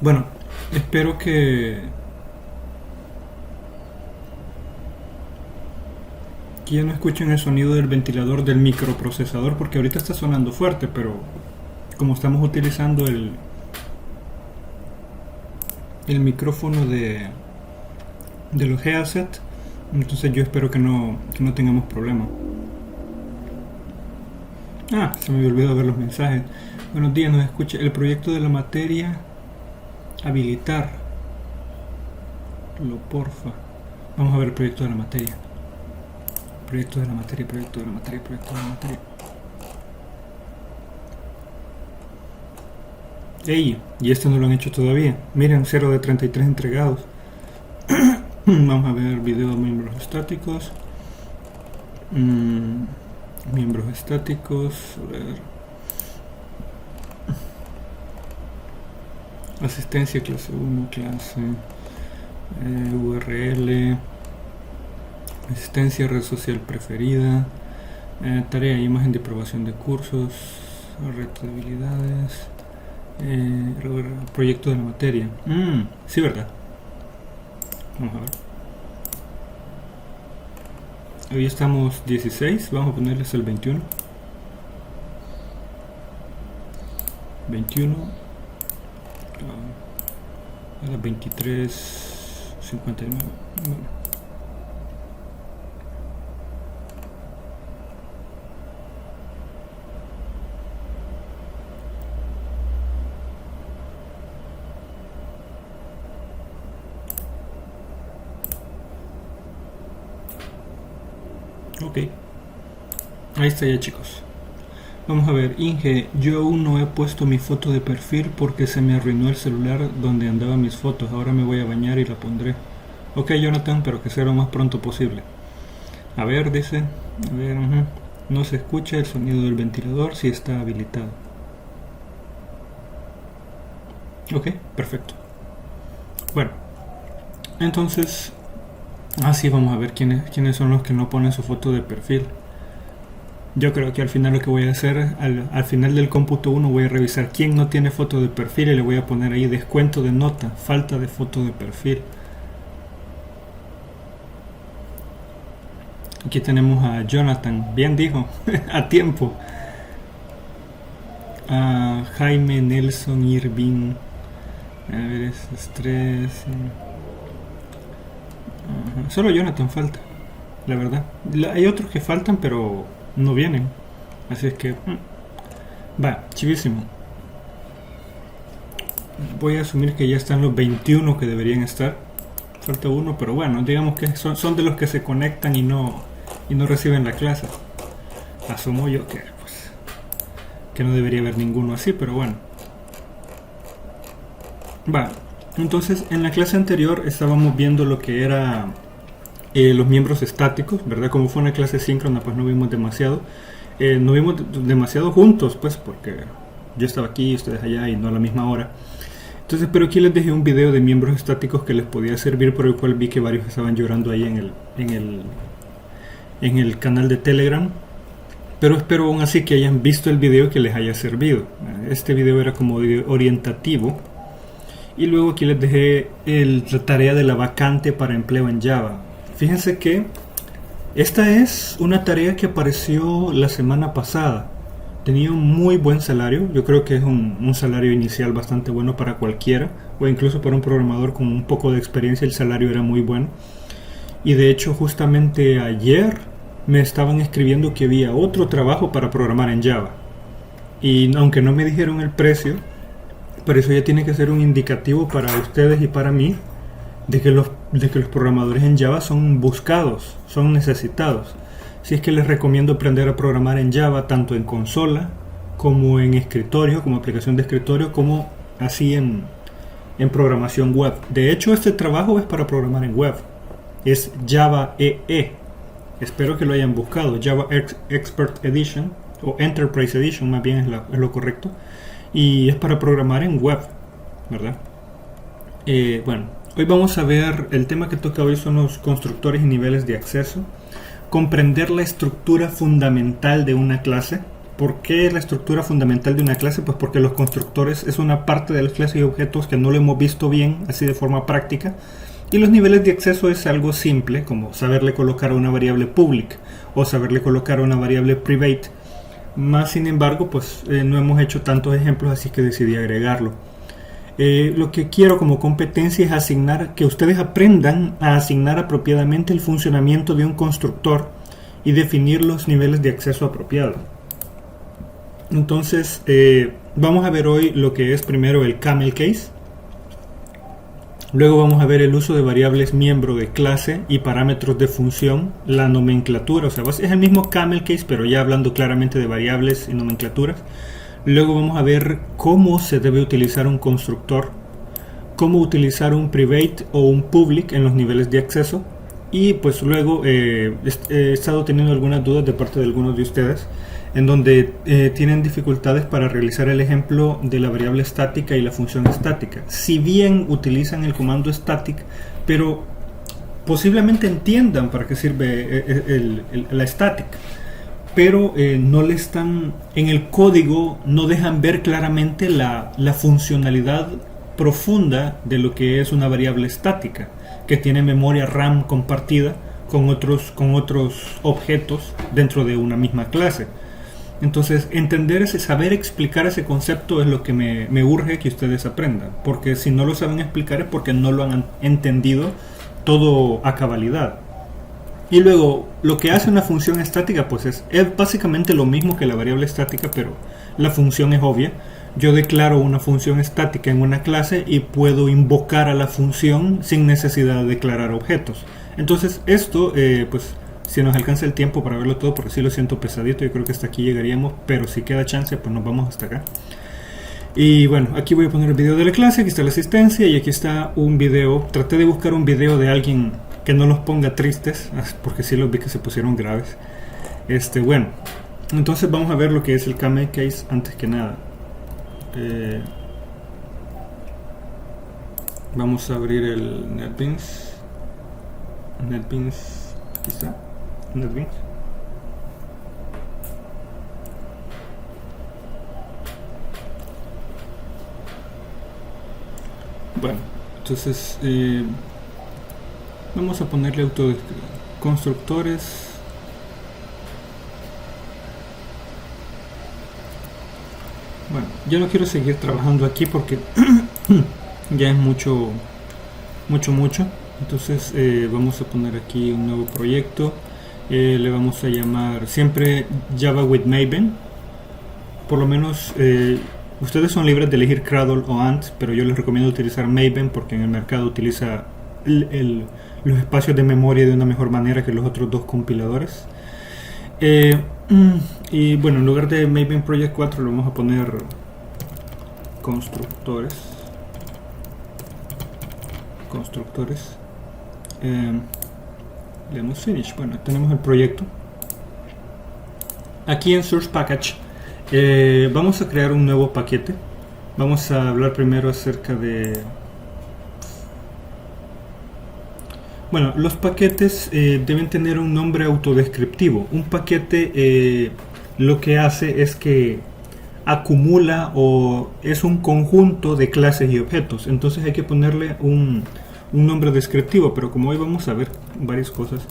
Bueno, espero que ya no escuchen el sonido del ventilador del microprocesador porque ahorita está sonando fuerte, pero como estamos utilizando el micrófono de los headset, entonces yo espero que no tengamos problema. Ah, se me había olvidado ver los mensajes. Buenos días, nos escucha el proyecto de la materia. Habilitar. Lo porfa. Vamos a ver el proyecto de la materia. Proyecto de la materia, proyecto de la materia, proyecto de la materia. ¡Ey! Y este no lo han hecho todavía. Miren, 0 de 33 entregados. Vamos a ver video de miembros estáticos. Miembros estáticos. A ver. Asistencia clase 1, clase URL. Asistencia red social preferida. Tarea imagen de aprobación de cursos. Reto de habilidades. Proyecto de la materia. Sí, ¿verdad? Vamos a ver. Hoy estamos 16. Vamos a ponerles el 21. 21 a las 23:59. Bueno. Ok, ahí está ya, chicos. Vamos a ver, Inge, yo aún no he puesto mi foto de perfil porque se me arruinó el celular donde andaban mis fotos. Ahora me voy a bañar y la pondré. Ok, Jonathan, pero que sea lo más pronto posible. A ver, dice, a ver, no se escucha el sonido del ventilador si está habilitado. Ok, perfecto. Bueno, entonces, así vamos a ver quiénes son los que no ponen su foto de perfil. Yo creo que al final lo que voy a hacer, al final del cómputo 1 voy a revisar quién no tiene foto de perfil y le voy a poner ahí descuento de nota, falta de foto de perfil. Aquí tenemos a Jonathan, bien dijo, a tiempo. A Jaime, Nelson, Irving. A ver, es estrés. Solo Jonathan falta, la verdad. Hay otros que faltan, pero no vienen. Así es que va, chivísimo. Voy a asumir que ya están los 21 que deberían estar. Falta uno, pero bueno, digamos que son de los que se conectan y no reciben la clase. Asumo yo que no debería haber ninguno así, pero bueno. Va, entonces en la clase anterior estábamos viendo lo que era los miembros estáticos, ¿verdad? Como fue una clase síncrona, pues no vimos demasiado. No vimos demasiado juntos, pues porque yo estaba aquí y ustedes allá y no a la misma hora. Entonces, pero aquí les dejé un video de miembros estáticos que les podía servir, por el cual vi que varios estaban llorando ahí en el canal de Telegram. Pero espero aún así que hayan visto el video, que les haya servido. Este video era como orientativo. Y luego aquí les dejé la tarea de la vacante para empleo en Java. Fíjense que esta es una tarea que apareció la semana pasada. Tenía un muy buen salario. Yo creo que es un salario inicial bastante bueno para cualquiera, o incluso para un programador con un poco de experiencia el salario era muy bueno. Y de hecho justamente ayer me estaban escribiendo que había otro trabajo para programar en Java. Y aunque no me dijeron el precio, pero eso ya tiene que ser un indicativo para ustedes y para mí de que los programadores en Java son buscados, son necesitados. Si es que les recomiendo aprender a programar en Java tanto en consola como en escritorio, como aplicación de escritorio, como así en programación web. De hecho, este trabajo es para programar en web. Es Java EE. Espero que lo hayan buscado. Java Expert Edition o Enterprise Edition, más bien es lo correcto. Y es para programar en web, ¿verdad? Bueno, hoy vamos a ver, el tema que toca hoy son los constructores y niveles de acceso. Comprender la estructura fundamental de una clase. ¿Por qué la estructura fundamental de una clase? Pues porque los constructores es una parte de las clases y objetos que no lo hemos visto bien, así de forma práctica. Y los niveles de acceso es algo simple, como saberle colocar a una variable public o saberle colocar a una variable private. Más sin embargo, pues no hemos hecho tantos ejemplos, así que decidí agregarlo. Lo que quiero como competencia es asignar, que ustedes aprendan a asignar apropiadamente el funcionamiento de un constructor y definir los niveles de acceso apropiados. Entonces, vamos a ver hoy lo que es primero el camel case. Luego vamos a ver el uso de variables miembro de clase y parámetros de función, la nomenclatura, o sea, es el mismo camel case, pero ya hablando claramente de variables y nomenclaturas. Luego vamos a ver cómo se debe utilizar un constructor, cómo utilizar un private o un public en los niveles de acceso. Y pues luego he estado teniendo algunas dudas de parte de algunos de ustedes en donde tienen dificultades para realizar el ejemplo de la variable estática y la función estática. Si bien utilizan el comando static, pero posiblemente entiendan para qué sirve la static, pero no le están, en el código no dejan ver claramente la funcionalidad profunda de lo que es una variable estática, que tiene memoria RAM compartida con otros objetos dentro de una misma clase. Entonces, saber explicar ese concepto es lo que me urge que ustedes aprendan, porque si no lo saben explicar es porque no lo han entendido todo a cabalidad. Y luego, lo que hace una función estática pues es básicamente lo mismo que la variable estática, pero la función es obvia. Yo declaro una función estática en una clase y puedo invocar a la función sin necesidad de declarar objetos. Entonces esto, pues si nos alcanza el tiempo para verlo todo, porque sí lo siento pesadito, yo creo que hasta aquí llegaríamos, pero si queda chance pues nos vamos hasta acá. Y bueno, aquí voy a poner el video de la clase, aquí está la asistencia y aquí está un video. Traté de buscar un video de alguien que no los ponga tristes, porque sí los vi que se pusieron graves. Bueno, entonces vamos a ver lo que es el camel case antes que nada. Vamos a abrir el NetBeans. Aquí está, NetBeans. Bueno, entonces vamos a ponerle constructores. Bueno, yo no quiero seguir trabajando aquí porque ya es mucho. Entonces vamos a poner aquí un nuevo proyecto. Le vamos a llamar siempre Java with Maven. Por lo menos ustedes son libres de elegir Cradle o Ant, pero yo les recomiendo utilizar Maven porque en el mercado utiliza los espacios de memoria de una mejor manera que los otros dos compiladores. Y bueno, en lugar de Maven Project 4 le vamos a poner constructores. Le damos finish. Bueno, tenemos el proyecto. Aquí en source package vamos a crear un nuevo paquete. Vamos a hablar primero acerca de... Bueno, los paquetes deben tener un nombre autodescriptivo. Un paquete lo que hace es que acumula o es un conjunto de clases y objetos. Entonces hay que ponerle un nombre descriptivo, pero como hoy vamos a ver varias cosas,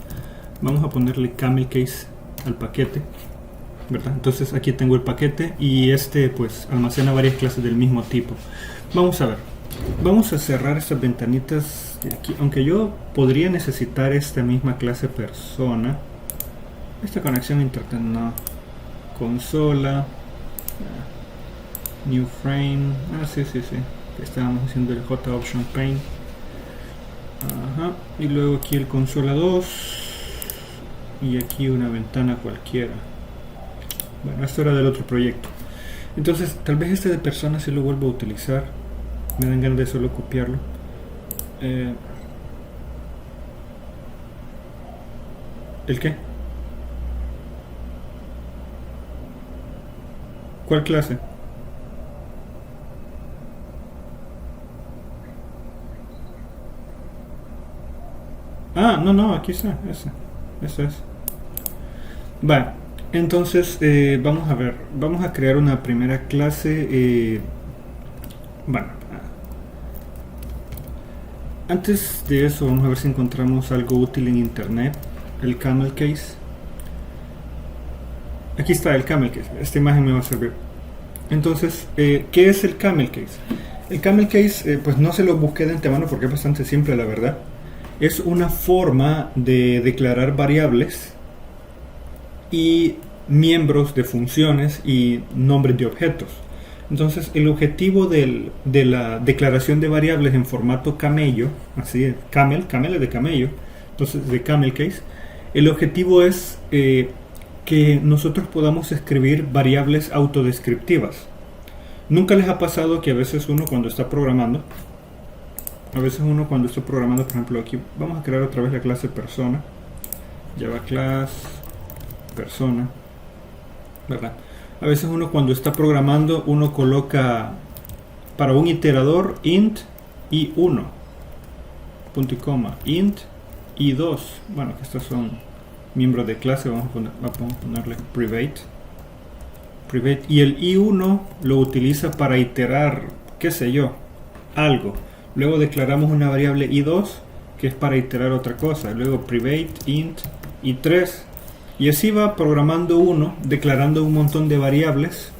vamos a ponerle camel case al paquete, ¿verdad? Entonces aquí tengo el paquete y pues almacena varias clases del mismo tipo. Vamos a ver, vamos a cerrar estas ventanitas de aquí, aunque yo podría necesitar esta misma clase persona. Esta conexión a internet no. Consola, new frame, sí, estábamos haciendo el J option pane. Ajá. Y luego aquí el consola 2 y aquí una ventana cualquiera. Bueno, esto era del otro proyecto. Entonces tal vez este de persona si lo vuelvo a utilizar. Me dan ganas de solo copiarlo. ¿El qué? ¿Cuál clase? Ah, no, aquí está, esa es. Vale, Entonces, vamos a ver, vamos a crear una primera clase. Bueno, antes de eso vamos a ver si encontramos algo útil en internet. El camel case. Aquí está el camel case. Esta imagen me va a servir. Entonces, ¿qué es el camel case? El camel case, pues no se lo busqué de antemano porque es bastante simple, la verdad. Es una forma de declarar variables y miembros de funciones y nombres de objetos. Entonces, el objetivo de la declaración de variables en formato camello, así, camel es de camello, entonces de camel case, el objetivo es que nosotros podamos escribir variables autodescriptivas. ¿Nunca les ha pasado que a veces uno cuando está programando, por ejemplo, aquí vamos a crear otra vez la clase persona, Java class persona, ¿verdad? A veces uno cuando está programando, uno coloca para un iterador int i1, punto y coma, int i2, bueno, que estos son miembros de clase, vamos a ponerle private, y el i1 lo utiliza para iterar, qué sé yo, algo. Luego declaramos una variable i2 que es para iterar otra cosa, luego private int i3, y así va programando uno, declarando un montón de variables.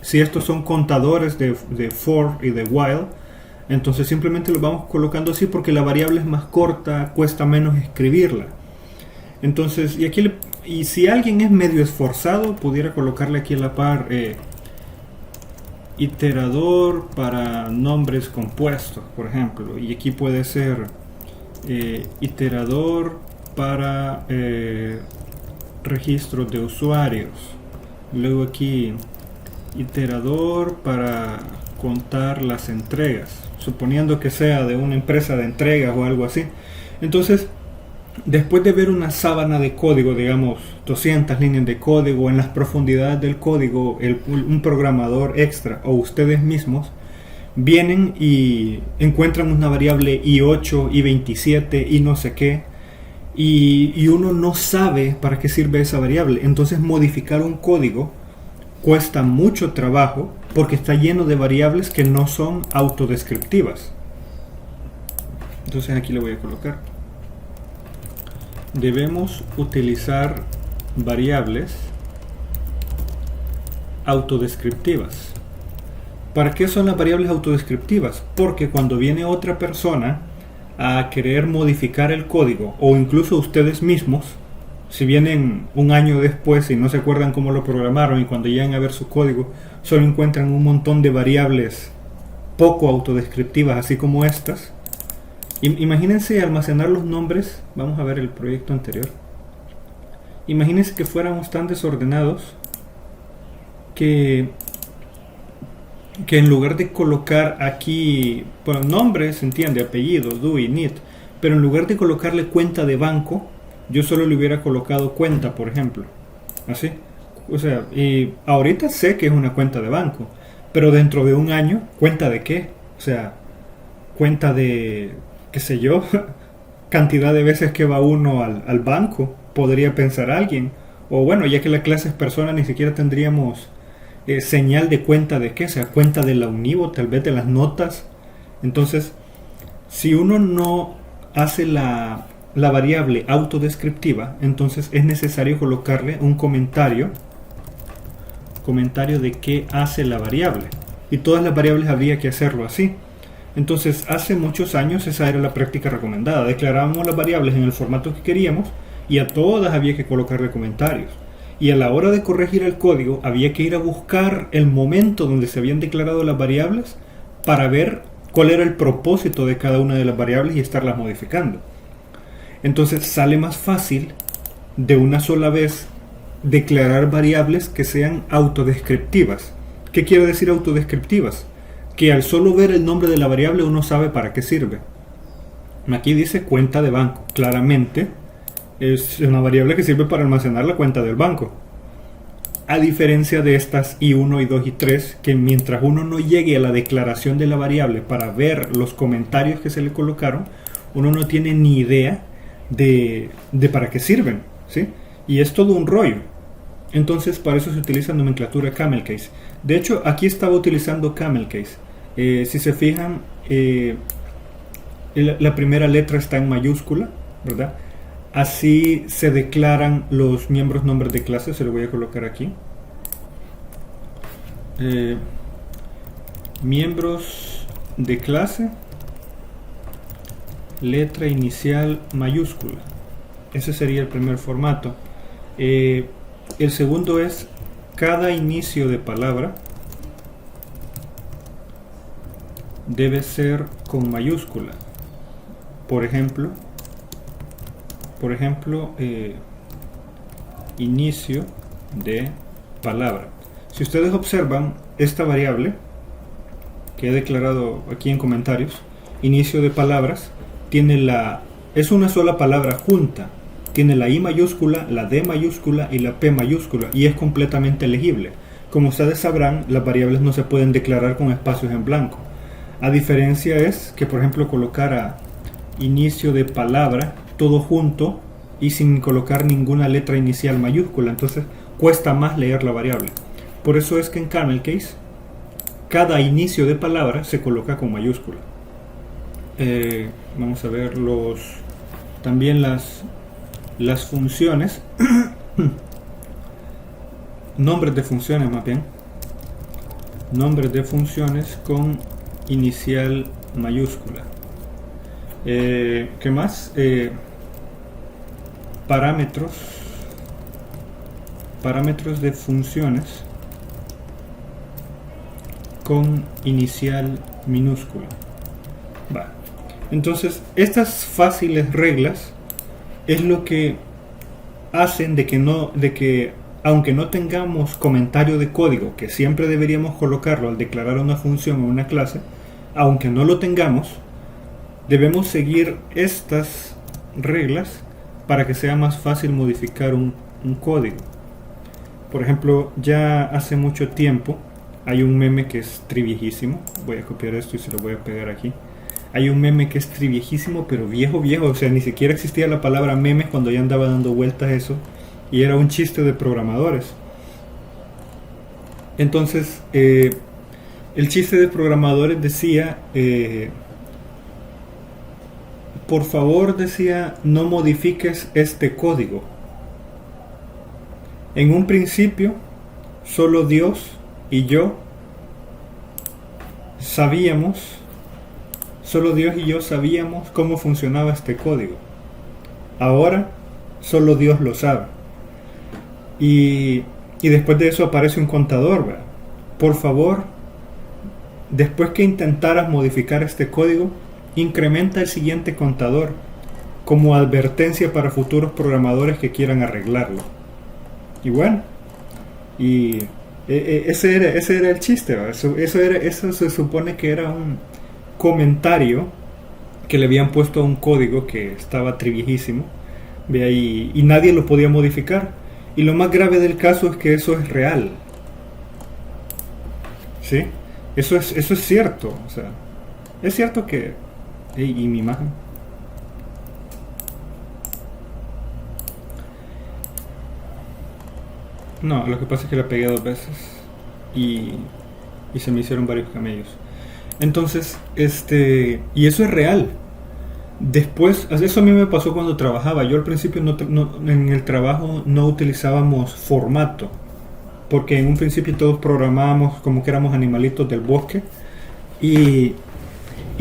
Si estos son contadores de for y de while, entonces simplemente los vamos colocando así porque la variable es más corta, cuesta menos escribirla. Entonces, y si alguien es medio esforzado, pudiera colocarle aquí a la par iterador para nombres compuestos, por ejemplo, y aquí puede ser iterador para registros de usuarios, luego aquí iterador para contar las entregas, suponiendo que sea de una empresa de entregas o algo así. Entonces, después de ver una sábana de código, digamos 200 líneas de código, en las profundidades del código un programador extra o ustedes mismos vienen y encuentran una variable i8, i27 y no sé qué, y uno no sabe para qué sirve esa variable. Entonces modificar un código cuesta mucho trabajo porque está lleno de variables que no son autodescriptivas. Entonces aquí le voy a colocar: debemos utilizar variables autodescriptivas. ¿Para qué son las variables autodescriptivas? Porque cuando viene otra persona a querer modificar el código, o incluso ustedes mismos, si vienen un año después y no se acuerdan cómo lo programaron, y cuando llegan a ver su código solo encuentran un montón de variables poco autodescriptivas, así como estas. Imagínense almacenar los nombres. Vamos a ver el proyecto anterior. Imagínense que fuéramos tan desordenados que en lugar de colocar aquí, bueno, nombres, se entiende, apellidos, do y need, pero en lugar de colocarle cuenta de banco, yo solo le hubiera colocado cuenta, por ejemplo, así. O sea, y ahorita sé que es una cuenta de banco, pero dentro de un año, ¿cuenta de qué? O sea, cuenta de, qué sé yo, cantidad de veces que va uno al banco, podría pensar alguien. O bueno, ya que la clase es persona, ni siquiera tendríamos señal de cuenta de qué, o sea, cuenta de la Univo, tal vez de las notas. Entonces, si uno no hace la variable autodescriptiva, entonces es necesario colocarle un comentario de qué hace la variable. Y todas las variables habría que hacerlo así. Entonces, hace muchos años esa era la práctica recomendada. Declarábamos las variables en el formato que queríamos y a todas había que colocarle comentarios. Y a la hora de corregir el código había que ir a buscar el momento donde se habían declarado las variables para ver cuál era el propósito de cada una de las variables y estarlas modificando. Entonces sale más fácil de una sola vez declarar variables que sean autodescriptivas. ¿Qué quiere decir autodescriptivas? Que al solo ver el nombre de la variable uno sabe para qué sirve. Aquí dice cuenta de banco. Claramente es una variable que sirve para almacenar la cuenta del banco. A diferencia de estas i1, i2 y 3, que mientras uno no llegue a la declaración de la variable para ver los comentarios que se le colocaron, uno no tiene ni idea de para qué sirven, ¿sí? Y es todo un rollo. Entonces para eso se utiliza nomenclatura camel case. De hecho, aquí estaba utilizando camel case. Si se fijan, la primera letra está en mayúscula, ¿verdad? Así se declaran los miembros nombres de clase. Se lo voy a colocar aquí. Miembros de clase, letra inicial mayúscula. Ese sería el primer formato. El segundo es cada inicio de palabra debe ser con mayúscula. Por ejemplo, inicio de palabra. Si ustedes observan esta variable que he declarado aquí en comentarios, inicio de palabras, es una sola palabra junta. Tiene la I mayúscula, la D mayúscula y la P mayúscula, y es completamente legible. Como ustedes sabrán, las variables no se pueden declarar con espacios en blanco. A diferencia es que, por ejemplo, colocara inicio de palabra todo junto y sin colocar ninguna letra inicial mayúscula, entonces cuesta más leer la variable. Por eso es que en camel case cada inicio de palabra se coloca con mayúscula. Vamos a ver también las funciones. Nombres de funciones, más bien. Nombres de funciones con inicial mayúscula. ¿Qué más? Parámetros de funciones con inicial minúscula. Entonces, estas fáciles reglas es lo que hacen de que aunque no tengamos comentario de código, que siempre deberíamos colocarlo al declarar una función o una clase, aunque no lo tengamos, debemos seguir estas reglas para que sea más fácil modificar un código. Por ejemplo, ya hace mucho tiempo hay un meme que es triviejísimo. Voy a copiar esto y se lo voy a pegar aquí. Hay un meme que es triviejísimo, pero viejo, o sea, ni siquiera existía la palabra memes cuando ya andaba dando vueltas eso, y era un chiste de programadores. Entonces, el chiste de programadores decía, por favor, decía, no modifiques este código. En un principio, solo Dios y yo sabíamos cómo funcionaba este código. Ahora, solo Dios lo sabe. Y después de eso aparece un contador, ¿verdad? Por favor, después que intentaras modificar este código, incrementa el siguiente contador como advertencia para futuros programadores que quieran arreglarlo. Y bueno, ese era el chiste, ¿verdad? Eso se supone que era un comentario que le habían puesto a un código que estaba triviejísimo, y nadie lo podía modificar. Y lo más grave del caso es que eso es real. ¿Sí? Eso es cierto. O sea, es cierto que... y mi imagen. No, lo que pasa es que la pegué 2 veces y se me hicieron varios camellos. Entonces, y eso es real. Después, eso a mí me pasó cuando trabajaba. Yo al principio en el trabajo no utilizábamos formato, porque en un principio todos programábamos como que éramos animalitos del bosque, y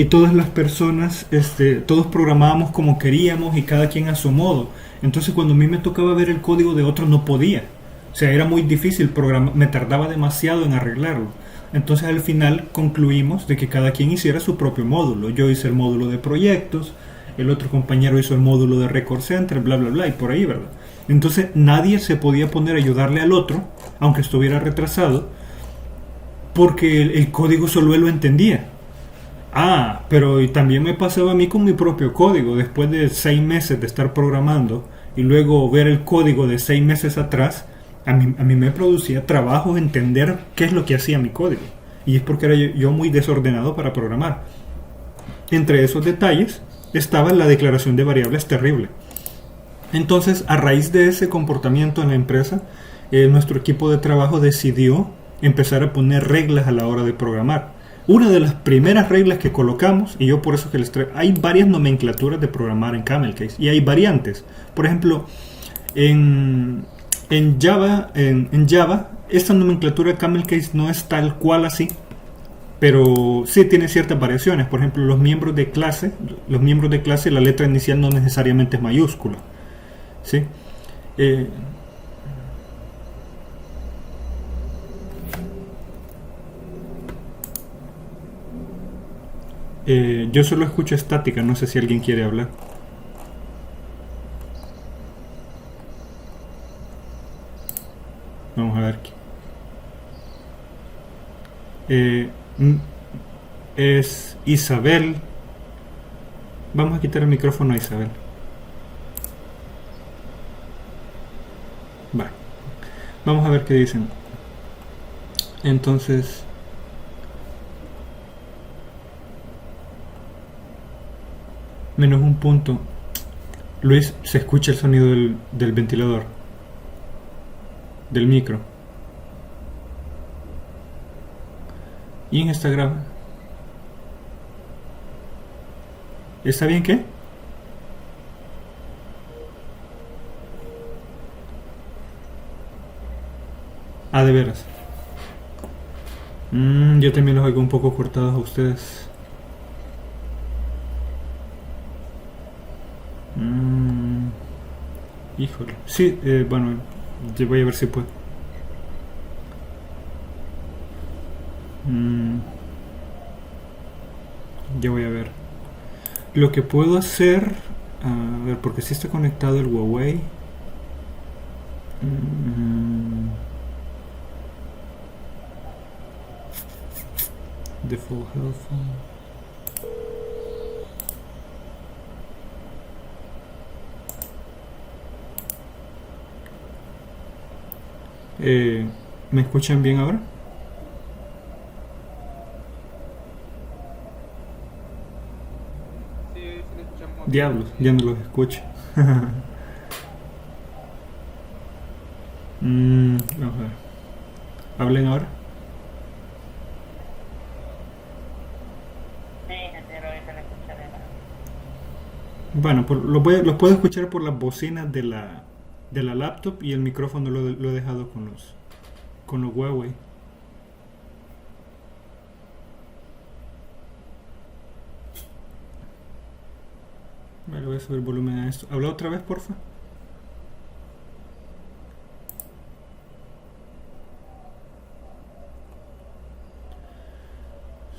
todas las personas, todos programábamos como queríamos y cada quien a su modo. Entonces cuando a mí me tocaba ver el código de otro no podía. O sea, era muy difícil programar, me tardaba demasiado en arreglarlo. Entonces al final concluimos de que cada quien hiciera su propio módulo. Yo hice el módulo de proyectos, el otro compañero hizo el módulo de Record Center, bla bla bla, y por ahí, ¿verdad? Entonces nadie se podía poner a ayudarle al otro, aunque estuviera retrasado, porque el código solo él lo entendía. Pero y también me pasaba a mí con mi propio código. Después de 6 meses de estar programando y luego ver el código de 6 meses atrás, a mí me producía trabajo entender qué es lo que hacía mi código. Y es porque era yo muy desordenado para programar. Entre esos detalles estaba la declaración de variables terrible. Entonces, a raíz de ese comportamiento en la empresa, nuestro equipo de trabajo decidió empezar a poner reglas a la hora de programar. Una de las primeras reglas que colocamos, y yo por eso que les traigo, hay varias nomenclaturas de programar en Camelcase y hay variantes. Por ejemplo, en Java, esta nomenclatura Camelcase no es tal cual así, pero sí tiene ciertas variaciones. Por ejemplo, los miembros de clase, la letra inicial no necesariamente es mayúscula, ¿sí? Yo solo escucho estática, no sé si alguien quiere hablar. Vamos a ver aquí. Es Isabel. Vamos a quitar el micrófono a Isabel. Va. Vamos a ver qué dicen. Entonces, menos un punto. Luis, se escucha el sonido del ventilador, del micro. Y en Instagram, ¿está bien qué? Ah, de veras. Yo también los oigo un poco cortados a ustedes. Híjole. Sí, bueno, yo voy a ver si puedo. Ya voy a ver. Lo que puedo hacer, a ver, porque si está conectado el Huawei. Default headphone. ¿Me escuchan bien ahora? Sí, sí, lo escuchamos bien. Diablos, ya no los escucho. Vamos a ver. ¿Hablen ahora? Sí, pero ahorita la escucharé más. Bueno, los puedo escuchar por las bocinas de la laptop y el micrófono lo he dejado con los Huawei. Vale, voy a subir el volumen a esto. ¿Habla otra vez, porfa?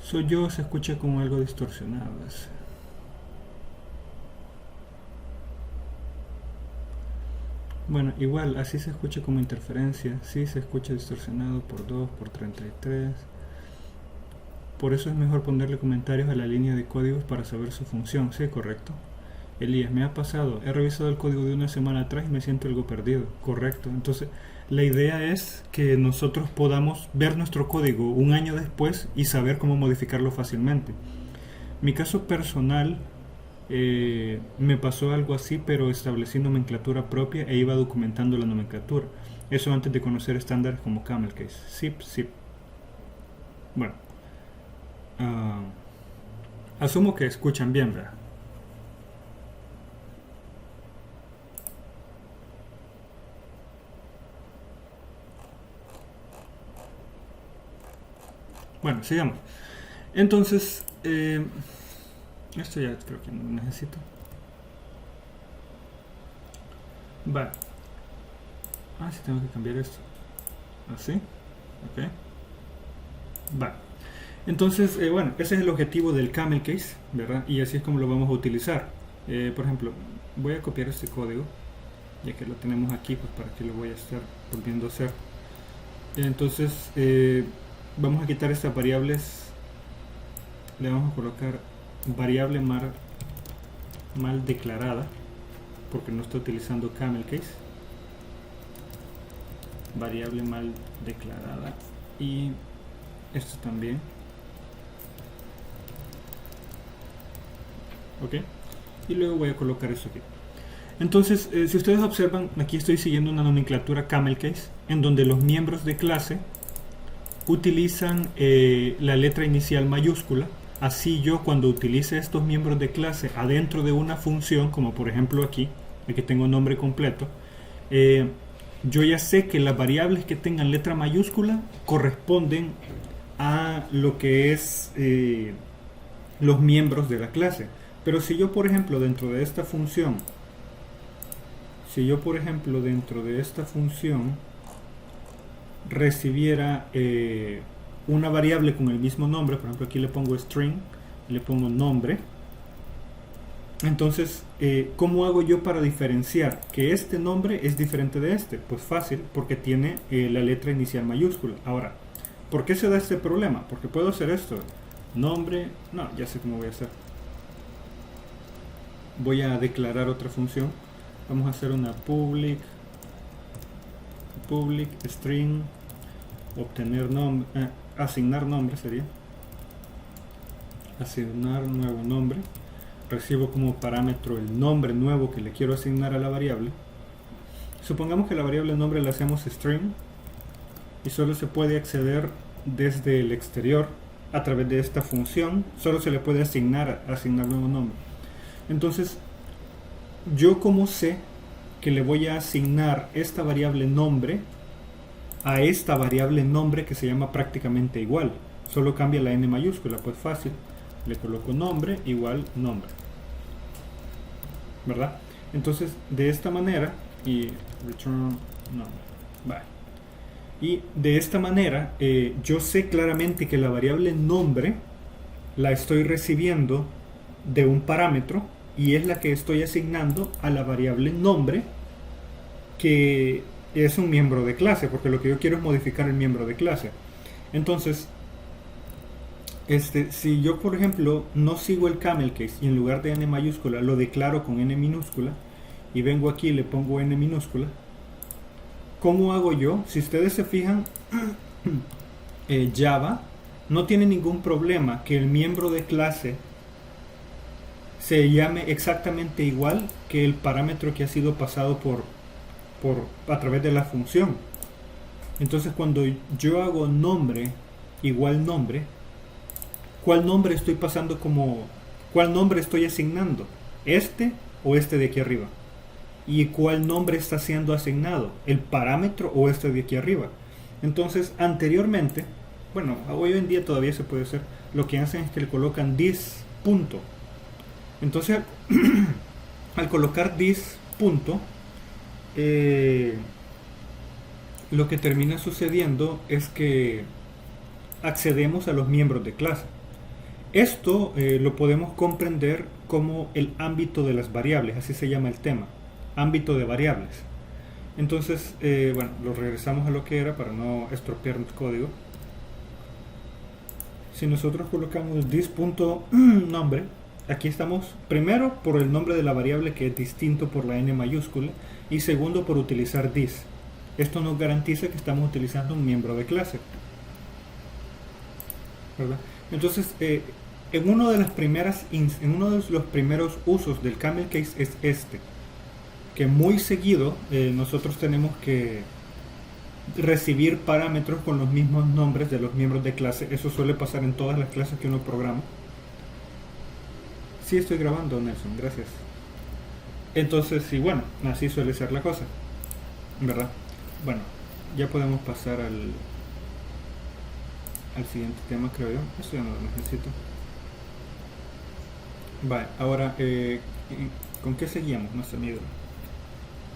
Soy yo, se escucha como algo distorsionado. Bueno, igual, así se escucha como interferencia. Sí, se escucha distorsionado por 2, por 33. Por eso es mejor ponerle comentarios a la línea de códigos para saber su función. Sí, correcto. Elías, me ha pasado. He revisado el código de una semana atrás y me siento algo perdido. Correcto. Entonces, la idea es que nosotros podamos ver nuestro código un año después y saber cómo modificarlo fácilmente. Mi caso personal, me pasó algo así, pero establecí nomenclatura propia e iba documentando la nomenclatura. Eso antes de conocer estándares como Camelcase. Zip, zip. Bueno, asumo que escuchan bien, ¿verdad? Bueno, sigamos. Entonces, esto ya creo que no necesito. Vale. Sí, tengo que cambiar esto. Así. Ok. Vale. Entonces, bueno, ese es el objetivo del Camelcase, ¿verdad? Y así es como lo vamos a utilizar. Por ejemplo, voy a copiar este código, ya que lo tenemos aquí, pues para que lo voy a estar volviendo a hacer. Entonces, vamos a quitar estas variables. Le vamos a colocar variable mal declarada, porque no está utilizando Camelcase. Variable mal declarada. Y esto también. Ok. Y luego voy a colocar esto aquí. Entonces, si ustedes observan, aquí estoy siguiendo una nomenclatura camel case, en donde los miembros de clase utilizan la letra inicial mayúscula. Así yo, cuando utilice estos miembros de clase adentro de una función, como por ejemplo aquí tengo nombre completo, yo ya sé que las variables que tengan letra mayúscula corresponden a lo que es los miembros de la clase. Pero si yo, por ejemplo, dentro de esta función, recibiera una variable con el mismo nombre, por ejemplo aquí le pongo string, le pongo nombre, entonces ¿cómo hago yo para diferenciar que este nombre es diferente de este? Pues fácil, porque tiene la letra inicial mayúscula. Ahora, ¿por qué se da este problema? Porque puedo hacer esto, nombre, no, ya sé cómo voy a hacer. Voy a declarar otra función. Vamos a hacer una public string, obtener nombre, asignar nombre sería, asignar nuevo nombre. Recibo como parámetro el nombre nuevo que le quiero asignar a la variable. Supongamos que la variable nombre la hacemos string y solo se puede acceder desde el exterior a través de esta función. Solo se le puede asignar nuevo nombre. Entonces, yo como sé que le voy a asignar esta variable nombre a esta variable nombre que se llama prácticamente igual, solo cambia la n mayúscula, pues fácil, le coloco nombre igual nombre, ¿verdad? Entonces de esta manera, y return nombre, vale. Y de esta manera yo sé claramente que la variable nombre la estoy recibiendo de un parámetro y es la que estoy asignando a la variable nombre, que es un miembro de clase, porque lo que yo quiero es modificar el miembro de clase. Entonces, si yo por ejemplo no sigo el camel case y en lugar de n mayúscula lo declaro con n minúscula y vengo aquí y le pongo n minúscula, ¿cómo hago yo? Si ustedes se fijan, Java no tiene ningún problema que el miembro de clase se llame exactamente igual que el parámetro que ha sido pasado a través de la función. Entonces cuando yo hago nombre igual nombre, ¿cuál nombre estoy pasando cuál nombre estoy asignando? ¿Este o este de aquí arriba? ¿Y cuál nombre está siendo asignado? ¿El parámetro o este de aquí arriba? Entonces anteriormente, bueno, hoy en día todavía se puede hacer, lo que hacen es que le colocan this punto. Entonces al colocar this punto, lo que termina sucediendo es que accedemos a los miembros de clase. Esto lo podemos comprender como el ámbito de las variables, así se llama el tema, ámbito de variables. Entonces, bueno, lo regresamos a lo que era para no estropear el código. Si nosotros colocamos this.nombre, aquí estamos primero por el nombre de la variable, que es distinto por la n mayúscula, y segundo por utilizar this. Esto nos garantiza que estamos utilizando un miembro de clase, ¿verdad? Entonces en uno de los primeros usos del camel case es que muy seguido nosotros tenemos que recibir parámetros con los mismos nombres de los miembros de clase. Eso suele pasar en todas las clases que uno programa. Sí, estoy grabando, Nelson, gracias. Entonces, sí, bueno, así suele ser la cosa, ¿verdad? Bueno, ya podemos pasar al siguiente tema, creo yo. Esto ya no lo necesito. Vale, ahora, ¿con qué seguíamos, nuestro amigo?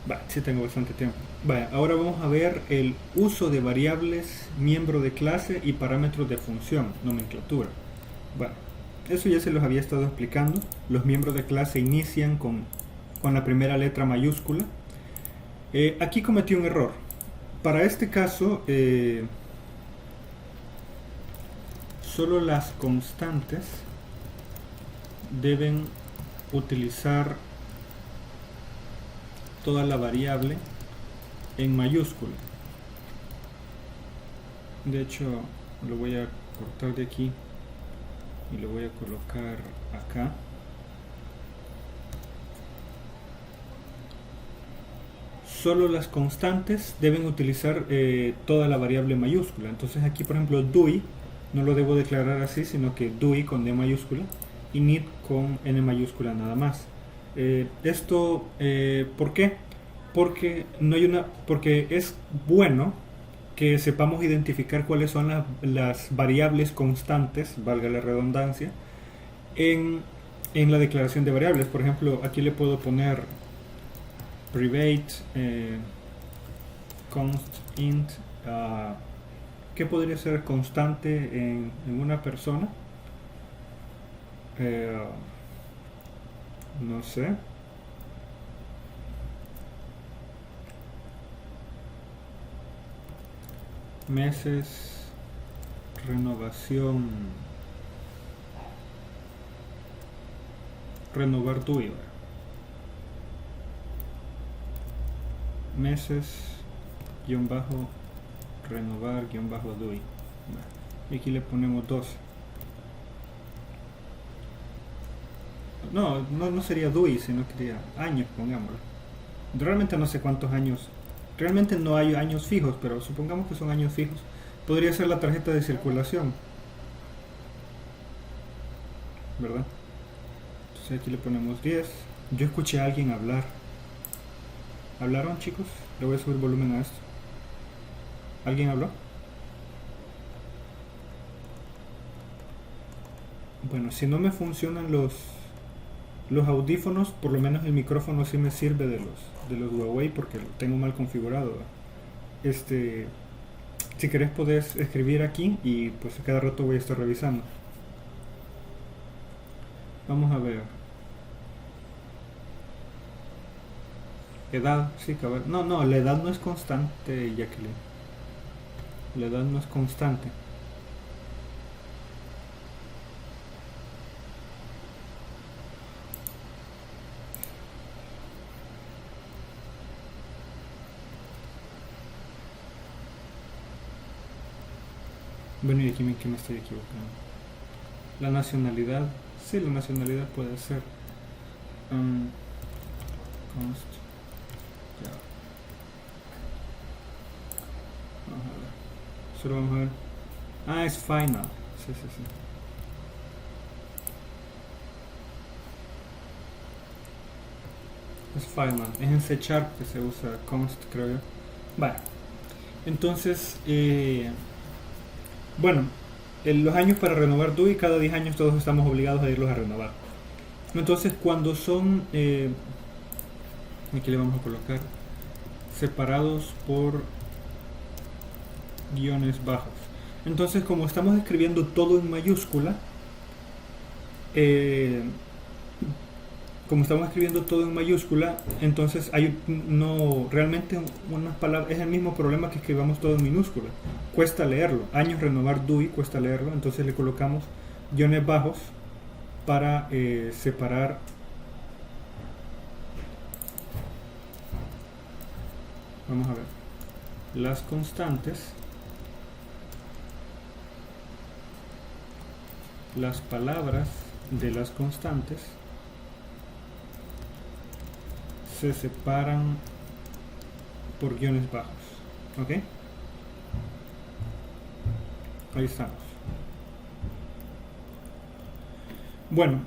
Vale, sí tengo bastante tiempo. Vale, ahora vamos a ver el uso de variables, miembro de clase y parámetros de función, nomenclatura. Bueno, eso ya se los había estado explicando. Los miembros de clase inician con la primera letra mayúscula. Aquí cometí un error. Para este caso, solo las constantes deben utilizar toda la variable en mayúscula. De hecho, lo voy a cortar de aquí y lo voy a colocar acá. solo las constantes deben utilizar toda la variable mayúscula. Entonces aquí, por ejemplo, DOI no lo debo declarar así, sino que DOI con D mayúscula y NEED con N mayúscula nada más. ¿Por qué? Porque es bueno que sepamos identificar cuáles son las variables constantes, valga la redundancia, en la declaración de variables. Por ejemplo, aquí le puedo poner private const int. ¿Qué podría ser constante en una persona? No sé. Meses, renovación, renovar DOI. Meses, guión bajo, renovar, guión bajo DOI. Y aquí le ponemos 12. No sería DOI, sino que sería años, pongámoslo. Realmente no sé cuántos años. Realmente no hay años fijos, pero supongamos que son años fijos. Podría ser la tarjeta de circulación, ¿verdad? Entonces aquí le ponemos 10. Yo escuché a alguien hablar. ¿Hablaron, chicos? Le voy a subir volumen a esto. ¿Alguien habló? Bueno, si no me funcionan los audífonos, por lo menos el micrófono sí me sirve de los Huawei porque lo tengo mal configurado. Si querés podés escribir aquí y pues cada rato voy a estar revisando. Vamos a ver. Edad, sí, cabal. No, la edad no es constante, Jacqueline. La edad no es constante. Bueno, y aquí que me estoy equivocando. La nacionalidad, sí, la nacionalidad puede ser. Const. Ya. Vamos a ver. Solo vamos a ver. Ah, es final. Sí. Es final. Es en C# que se usa const, creo yo. Vale. Entonces, bueno, los años para renovar DOI, cada 10 años todos estamos obligados a irlos a renovar. Entonces, cuando son, aquí le vamos a colocar, separados por guiones bajos. Entonces, como estamos escribiendo todo en mayúscula, entonces realmente unas palabras, es el mismo problema que escribamos todo en minúscula. Cuesta leerlo. Años renovar DOI cuesta leerlo, entonces le colocamos guiones bajos para separar. Vamos a ver. Las constantes, las palabras de las constantes se separan por guiones bajos. ¿Ok? Ahí estamos. Bueno,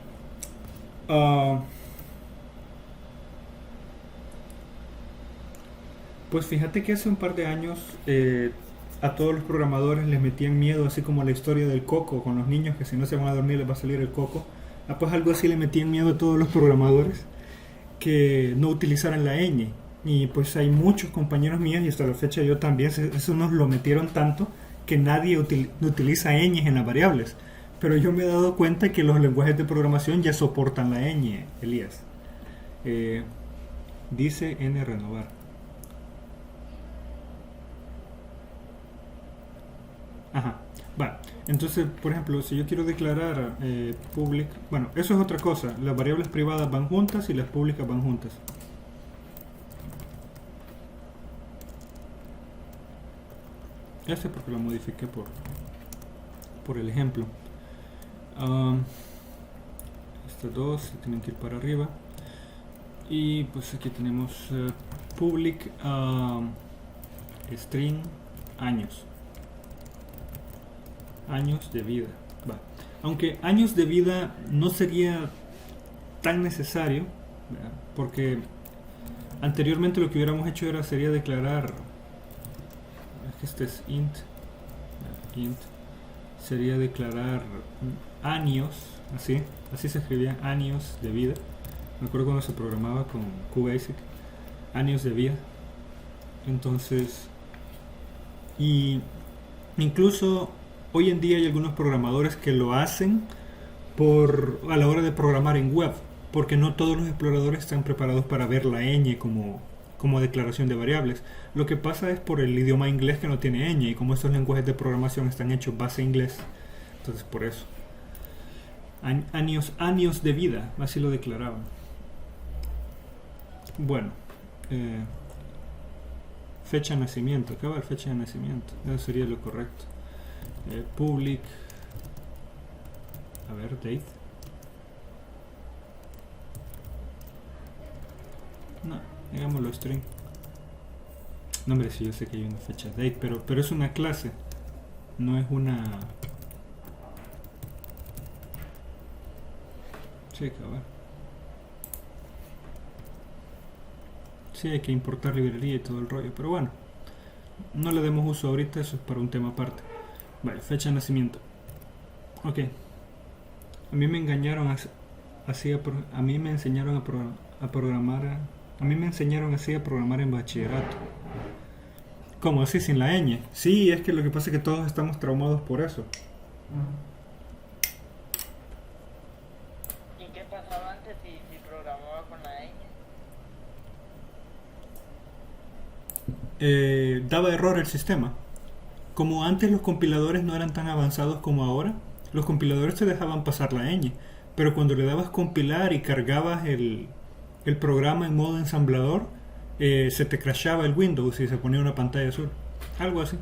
pues fíjate que hace un par de años a todos los programadores les metían miedo, así como la historia del coco con los niños, que si no se van a dormir les va a salir el coco. Pues algo así le metían miedo a todos los programadores, que no utilizaran la ñ. Y pues hay muchos compañeros míos, y hasta la fecha yo también, eso nos lo metieron tanto que nadie utiliza ñ en las variables. Pero yo me he dado cuenta que los lenguajes de programación ya soportan la ñ, Elías. Dice n renovar. Ajá. Vale. Entonces, por ejemplo, si yo quiero declarar public, bueno, eso es otra cosa. Las variables privadas van juntas y las públicas van juntas. Porque lo modifiqué por el ejemplo. Estos dos se tienen que ir para arriba. Y pues aquí tenemos public string años. Años de vida. Va. Aunque años de vida no sería tan necesario, ¿verdad? Porque anteriormente lo que hubiéramos hecho sería declarar, es que este es int, sería declarar años, así se escribía, años de vida. Me acuerdo cuando se programaba con QBasic, años de vida. Entonces, y incluso hoy en día hay algunos programadores que lo hacen a la hora de programar en web, porque no todos los exploradores están preparados para ver la ñ como declaración de variables. Lo que pasa es por el idioma inglés que no tiene ñ, y como estos lenguajes de programación están hechos base inglés, entonces por eso. Años de vida, así lo declaraban. Bueno, fecha de nacimiento, acá va la fecha de nacimiento, eso sería lo correcto. Public, a ver, date. No, digámoslo string. No, hombre, sí, yo sé que hay una fecha date, pero es una clase, no es una... Sí, cabrón. Sí, hay que importar librería y todo el rollo, pero bueno, no le demos uso ahorita, eso es para un tema aparte. Vale, fecha de nacimiento. Ok. A mí me engañaron a mí me enseñaron a programar. A mí me enseñaron así a programar en bachillerato. ¿Cómo así sin la ñ? Sí, es que lo que pasa es que todos estamos traumados por eso. ¿Y qué pasaba antes si programaba con la ñ? Daba error el sistema. Como antes los compiladores no eran tan avanzados como ahora, los compiladores te dejaban pasar la ñ, pero cuando le dabas compilar y cargabas el programa en modo ensamblador, se te crashaba el Windows y se ponía una pantalla azul. Algo así.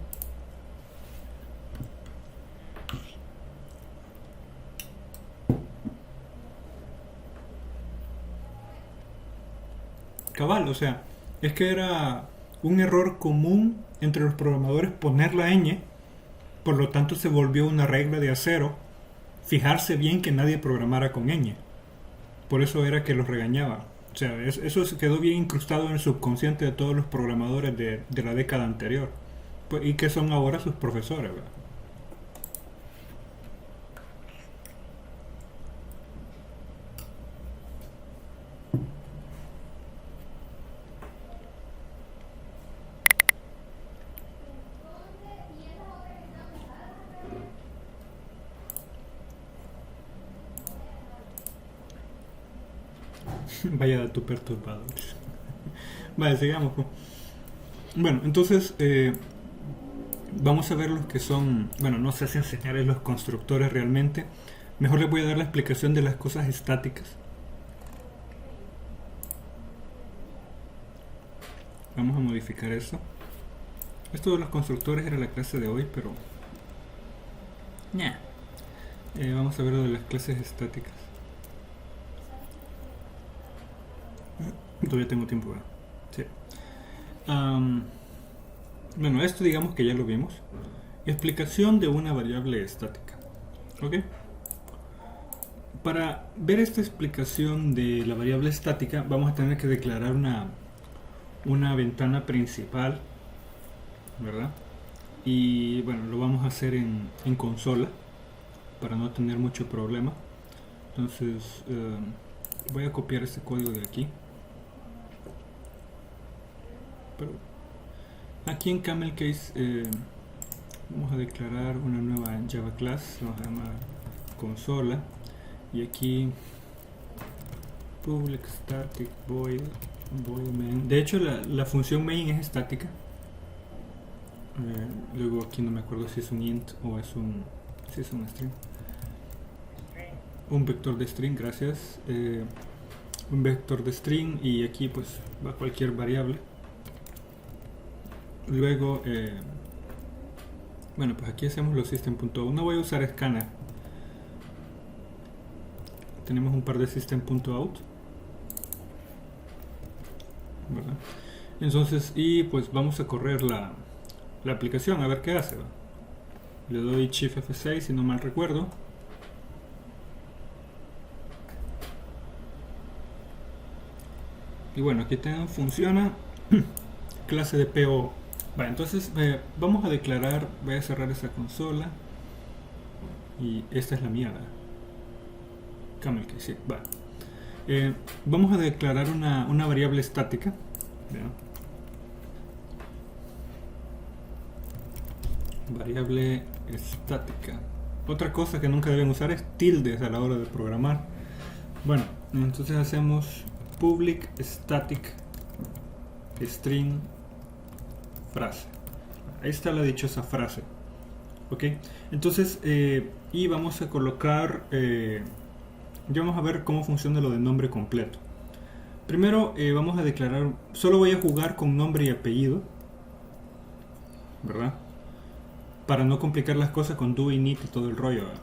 Cabal, o sea, es que era un error común entre los programadores poner la ñ, por lo tanto se volvió una regla de acero fijarse bien que nadie programara con ñ. Por eso era que los regañaba. O sea, eso se quedó bien incrustado en el subconsciente de todos los programadores de la década anterior. Pues, y que son ahora sus profesores, ¿verdad? Vaya dato perturbador. Vale, sigamos. Bueno, entonces vamos a ver los que son... Bueno, no sé si enseñarles los constructores realmente. Mejor les voy a dar la explicación de las cosas estáticas. Vamos a modificar eso. Esto de los constructores era la clase de hoy, pero... vamos a ver lo de las clases estáticas. Todavía tengo tiempo, ¿verdad? Sí. Bueno, esto digamos que ya lo vimos. Explicación de una variable estática. ¿Ok? Para ver esta explicación de la variable estática, vamos a tener que declarar una ventana principal, ¿verdad? Y bueno, lo vamos a hacer en consola para no tener mucho problema. Entonces, voy a copiar este código de aquí. Pero aquí en camel case vamos a declarar una nueva Java class, vamos a llamar consola, y aquí public static void main. De hecho la función main es estática. Luego aquí no me acuerdo si es un int o es un string. Un vector de string, gracias. Un vector de string, y aquí pues va cualquier variable. Luego, bueno, pues aquí hacemos los system.out. No voy a usar scanner. Tenemos un par de system.out. ¿verdad? Entonces, y pues vamos a correr la aplicación a ver qué hace, ¿va? Le doy Shift F6 si no mal recuerdo. Y bueno, aquí funciona. Clase de PO. Vale, entonces vamos a declarar, voy a cerrar esa consola. Y esta es la mía, ¿verdad? Camel que sí, vale. Vamos a declarar una variable estática. ¿Verdad? Variable estática. Otra cosa que nunca deben usar es tildes a la hora de programar. Bueno, entonces hacemos public static string frase. Ahí está la dichosa frase. Ok, entonces y vamos a colocar ya vamos a ver cómo funciona lo de nombre completo. Primero vamos a declarar, solo voy a jugar con nombre y apellido, ¿verdad? Para no complicar las cosas con do, init y todo el rollo, ¿verdad?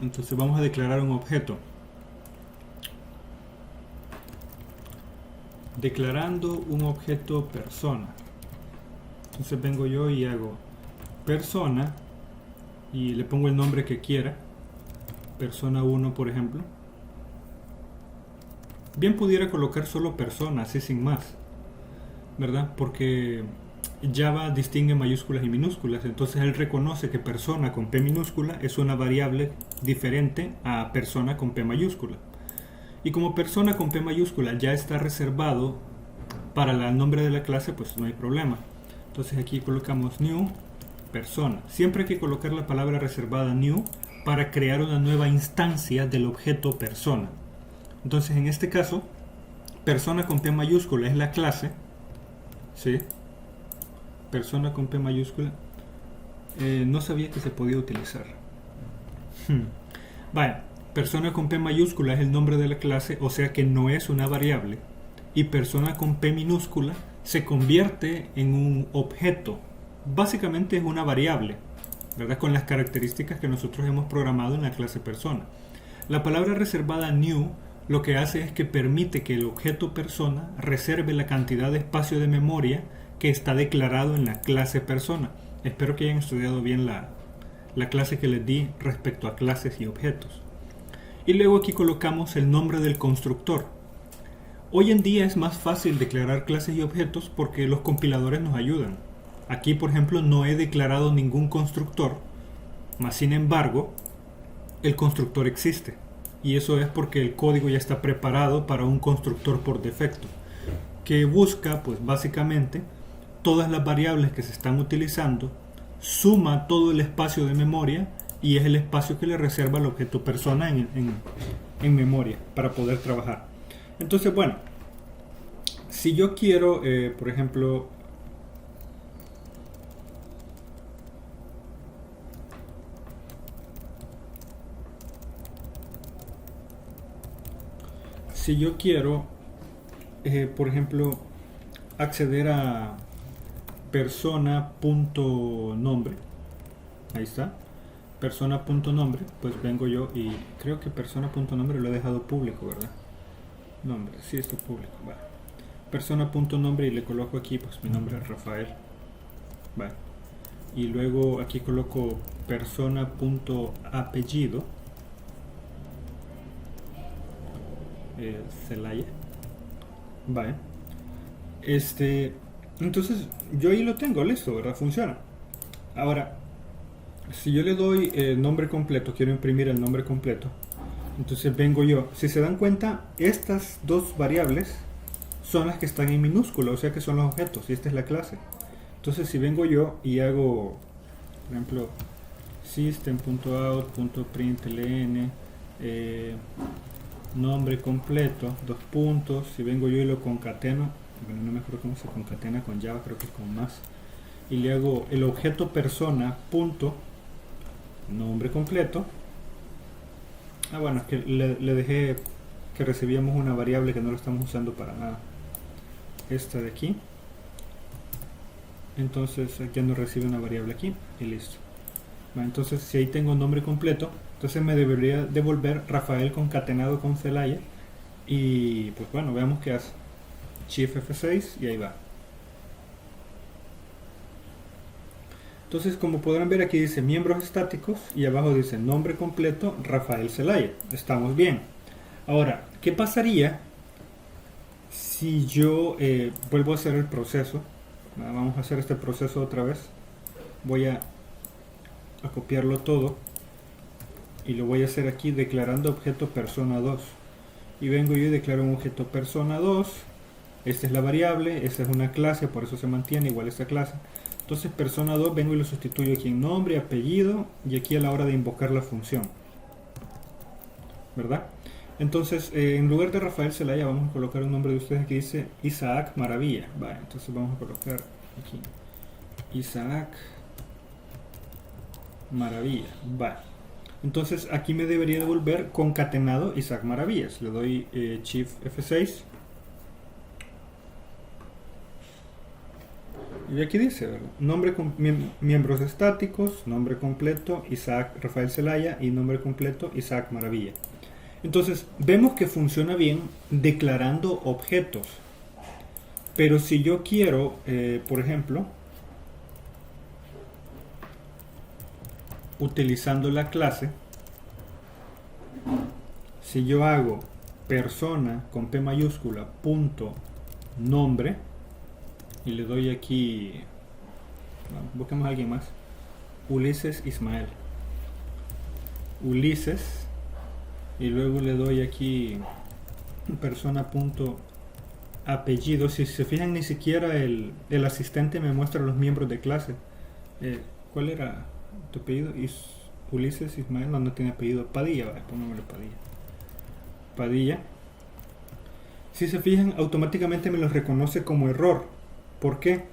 Entonces vamos a declarar un objeto. Declarando un objeto persona. Entonces vengo yo y hago persona y le pongo el nombre que quiera. Persona 1, por ejemplo. Bien pudiera colocar solo persona, así sin más, ¿verdad? Porque Java distingue mayúsculas y minúsculas, entonces él reconoce que persona con P minúscula es una variable diferente a persona con P mayúscula. Y como persona con P mayúscula ya está reservado para el nombre de la clase, pues no hay problema. Entonces aquí colocamos new persona. Siempre hay que colocar la palabra reservada new para crear una nueva instancia del objeto persona. Entonces en este caso, persona con P mayúscula es la clase, ¿sí? Persona con P mayúscula. No sabía que se podía utilizar. Vaya, persona con P mayúscula es el nombre de la clase, o sea que no es una variable. Y persona con P minúscula se convierte en un objeto. Básicamente es una variable, ¿verdad? Con las características que nosotros hemos programado en la clase persona. La palabra reservada new lo que hace es que permite que el objeto persona reserve la cantidad de espacio de memoria que está declarado en la clase persona. Espero que hayan estudiado bien la clase que les di respecto a clases y objetos. Y luego aquí colocamos el nombre del constructor. Hoy en día es más fácil declarar clases y objetos porque los compiladores nos ayudan. Aquí, por ejemplo, no he declarado ningún constructor, mas sin embargo, el constructor existe. Y eso es porque el código ya está preparado para un constructor por defecto, que busca, pues básicamente, todas las variables que se están utilizando, suma todo el espacio de memoria y es el espacio que le reserva al objeto persona en memoria para poder trabajar. Entonces, bueno, si yo quiero, por ejemplo, si yo quiero, por ejemplo, acceder a persona.nombre, ahí está, persona.nombre, pues vengo yo y creo que persona.nombre lo he dejado público, ¿verdad? Nombre, sí, está público, vale. Persona.nombre y le coloco aquí, pues mi nombre es Rafael, vale. Y luego aquí coloco persona.apellido, Celaya, vale. Entonces yo ahí lo tengo listo, ¿verdad? Funciona. Ahora, si yo le doy el nombre completo, quiero imprimir el nombre completo, entonces vengo yo. Si se dan cuenta, estas dos variables son las que están en minúscula, o sea que son los objetos, y esta es la clase. Entonces si vengo yo y hago, por ejemplo, system.out.println nombre completo, dos puntos, si vengo yo y lo concateno, bueno, no me acuerdo cómo se concatena con Java, creo que es con más, y le hago el objeto persona punto nombre completo. Bueno, es que le dejé que recibíamos una variable que no lo estamos usando para nada, esta de aquí. Entonces ya no recibe una variable aquí y listo. Bueno, entonces si ahí tengo nombre completo, entonces me debería devolver Rafael concatenado con Celaya. Y pues bueno, veamos qué hace. Shift F6 y ahí va. Entonces, como podrán ver, aquí dice miembros estáticos y abajo dice nombre completo Rafael Zelaya. Estamos bien. Ahora, ¿qué pasaría si yo vuelvo a hacer el proceso? Vamos a hacer este proceso otra vez. Voy a copiarlo todo y lo voy a hacer aquí declarando objeto persona 2. Y vengo yo y declaro un objeto persona 2. Esta es la variable, esta es una clase, por eso se mantiene igual esta clase. Entonces persona 2 vengo y lo sustituyo aquí en nombre, apellido y aquí a la hora de invocar la función, ¿verdad? Entonces en lugar de Rafael Zelaya vamos a colocar un nombre de ustedes que dice Isaac Maravilla. Vale, entonces vamos a colocar aquí Isaac Maravilla. Vale. Entonces aquí me debería devolver concatenado Isaac Maravillas. Le doy Shift F6. Y aquí dice, ¿verdad? Nombre con miembros estáticos, nombre completo Isaac Rafael Zelaya y nombre completo Isaac Maravilla. Entonces vemos que funciona bien declarando objetos. Pero si yo quiero, por ejemplo, utilizando la clase, si yo hago persona con P mayúscula punto nombre y le doy aquí, busquemos a alguien más, Ulises Ismael, Ulises, y luego le doy aquí persona punto apellido. Si se fijan, ni siquiera el asistente me muestra los miembros de clase. ¿Cuál era tu apellido? Ulises Ismael, no tiene apellido. Padilla, vale, pongámosle Padilla. Padilla. Si se fijan, automáticamente me los reconoce como error. ¿Por qué?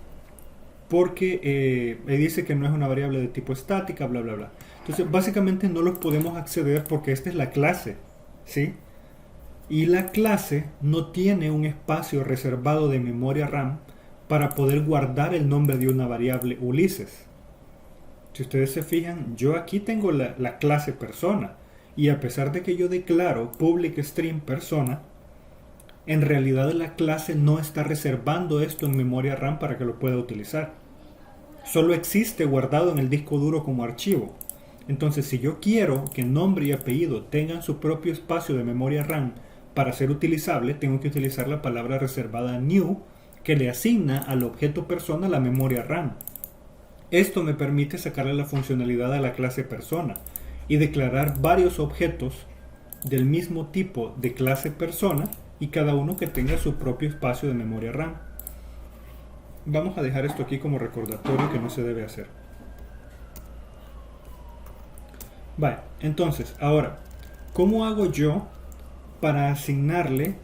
Porque me dice que no es una variable de tipo estática, bla bla bla. Entonces básicamente no los podemos acceder porque esta es la clase, ¿sí? Y la clase no tiene un espacio reservado de memoria RAM para poder guardar el nombre de una variable Ulises. Si ustedes se fijan, yo aquí tengo la clase persona, y a pesar de que yo declaro public string persona, en realidad la clase no está reservando esto en memoria RAM para que lo pueda utilizar. Solo existe guardado en el disco duro como archivo. Entonces, si yo quiero que nombre y apellido tengan su propio espacio de memoria RAM para ser utilizable, tengo que utilizar la palabra reservada new, que le asigna al objeto persona la memoria RAM. Esto me permite sacarle la funcionalidad a la clase persona y declarar varios objetos del mismo tipo de clase persona y cada uno que tenga su propio espacio de memoria RAM. Vamos a dejar esto aquí como recordatorio que no se debe hacer. Vale, entonces, ahora, ¿cómo hago yo para asignarle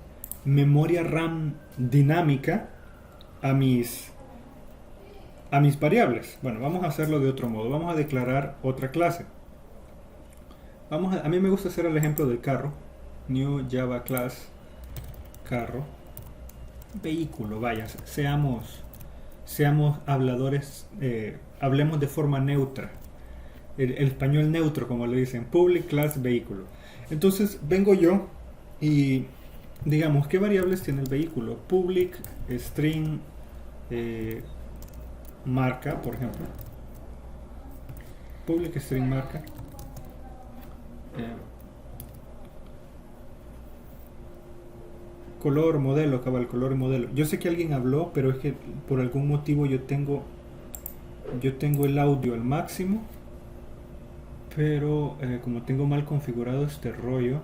memoria RAM dinámica a mis variables? Bueno, vamos a hacerlo de otro modo. Vamos a declarar otra clase. A mí me gusta hacer el ejemplo del carro. New Java Class carro. Vehículo, vaya, seamos habladores, hablemos de forma neutra. El español neutro, como le dicen, public class vehículo. Entonces vengo yo y digamos, ¿qué variables tiene el vehículo? Public string marca, por ejemplo. Public string marca. Color, modelo, cabal, color y modelo. Yo sé que alguien habló, pero es que por algún motivo yo tengo el audio al máximo, pero como tengo mal configurado este rollo,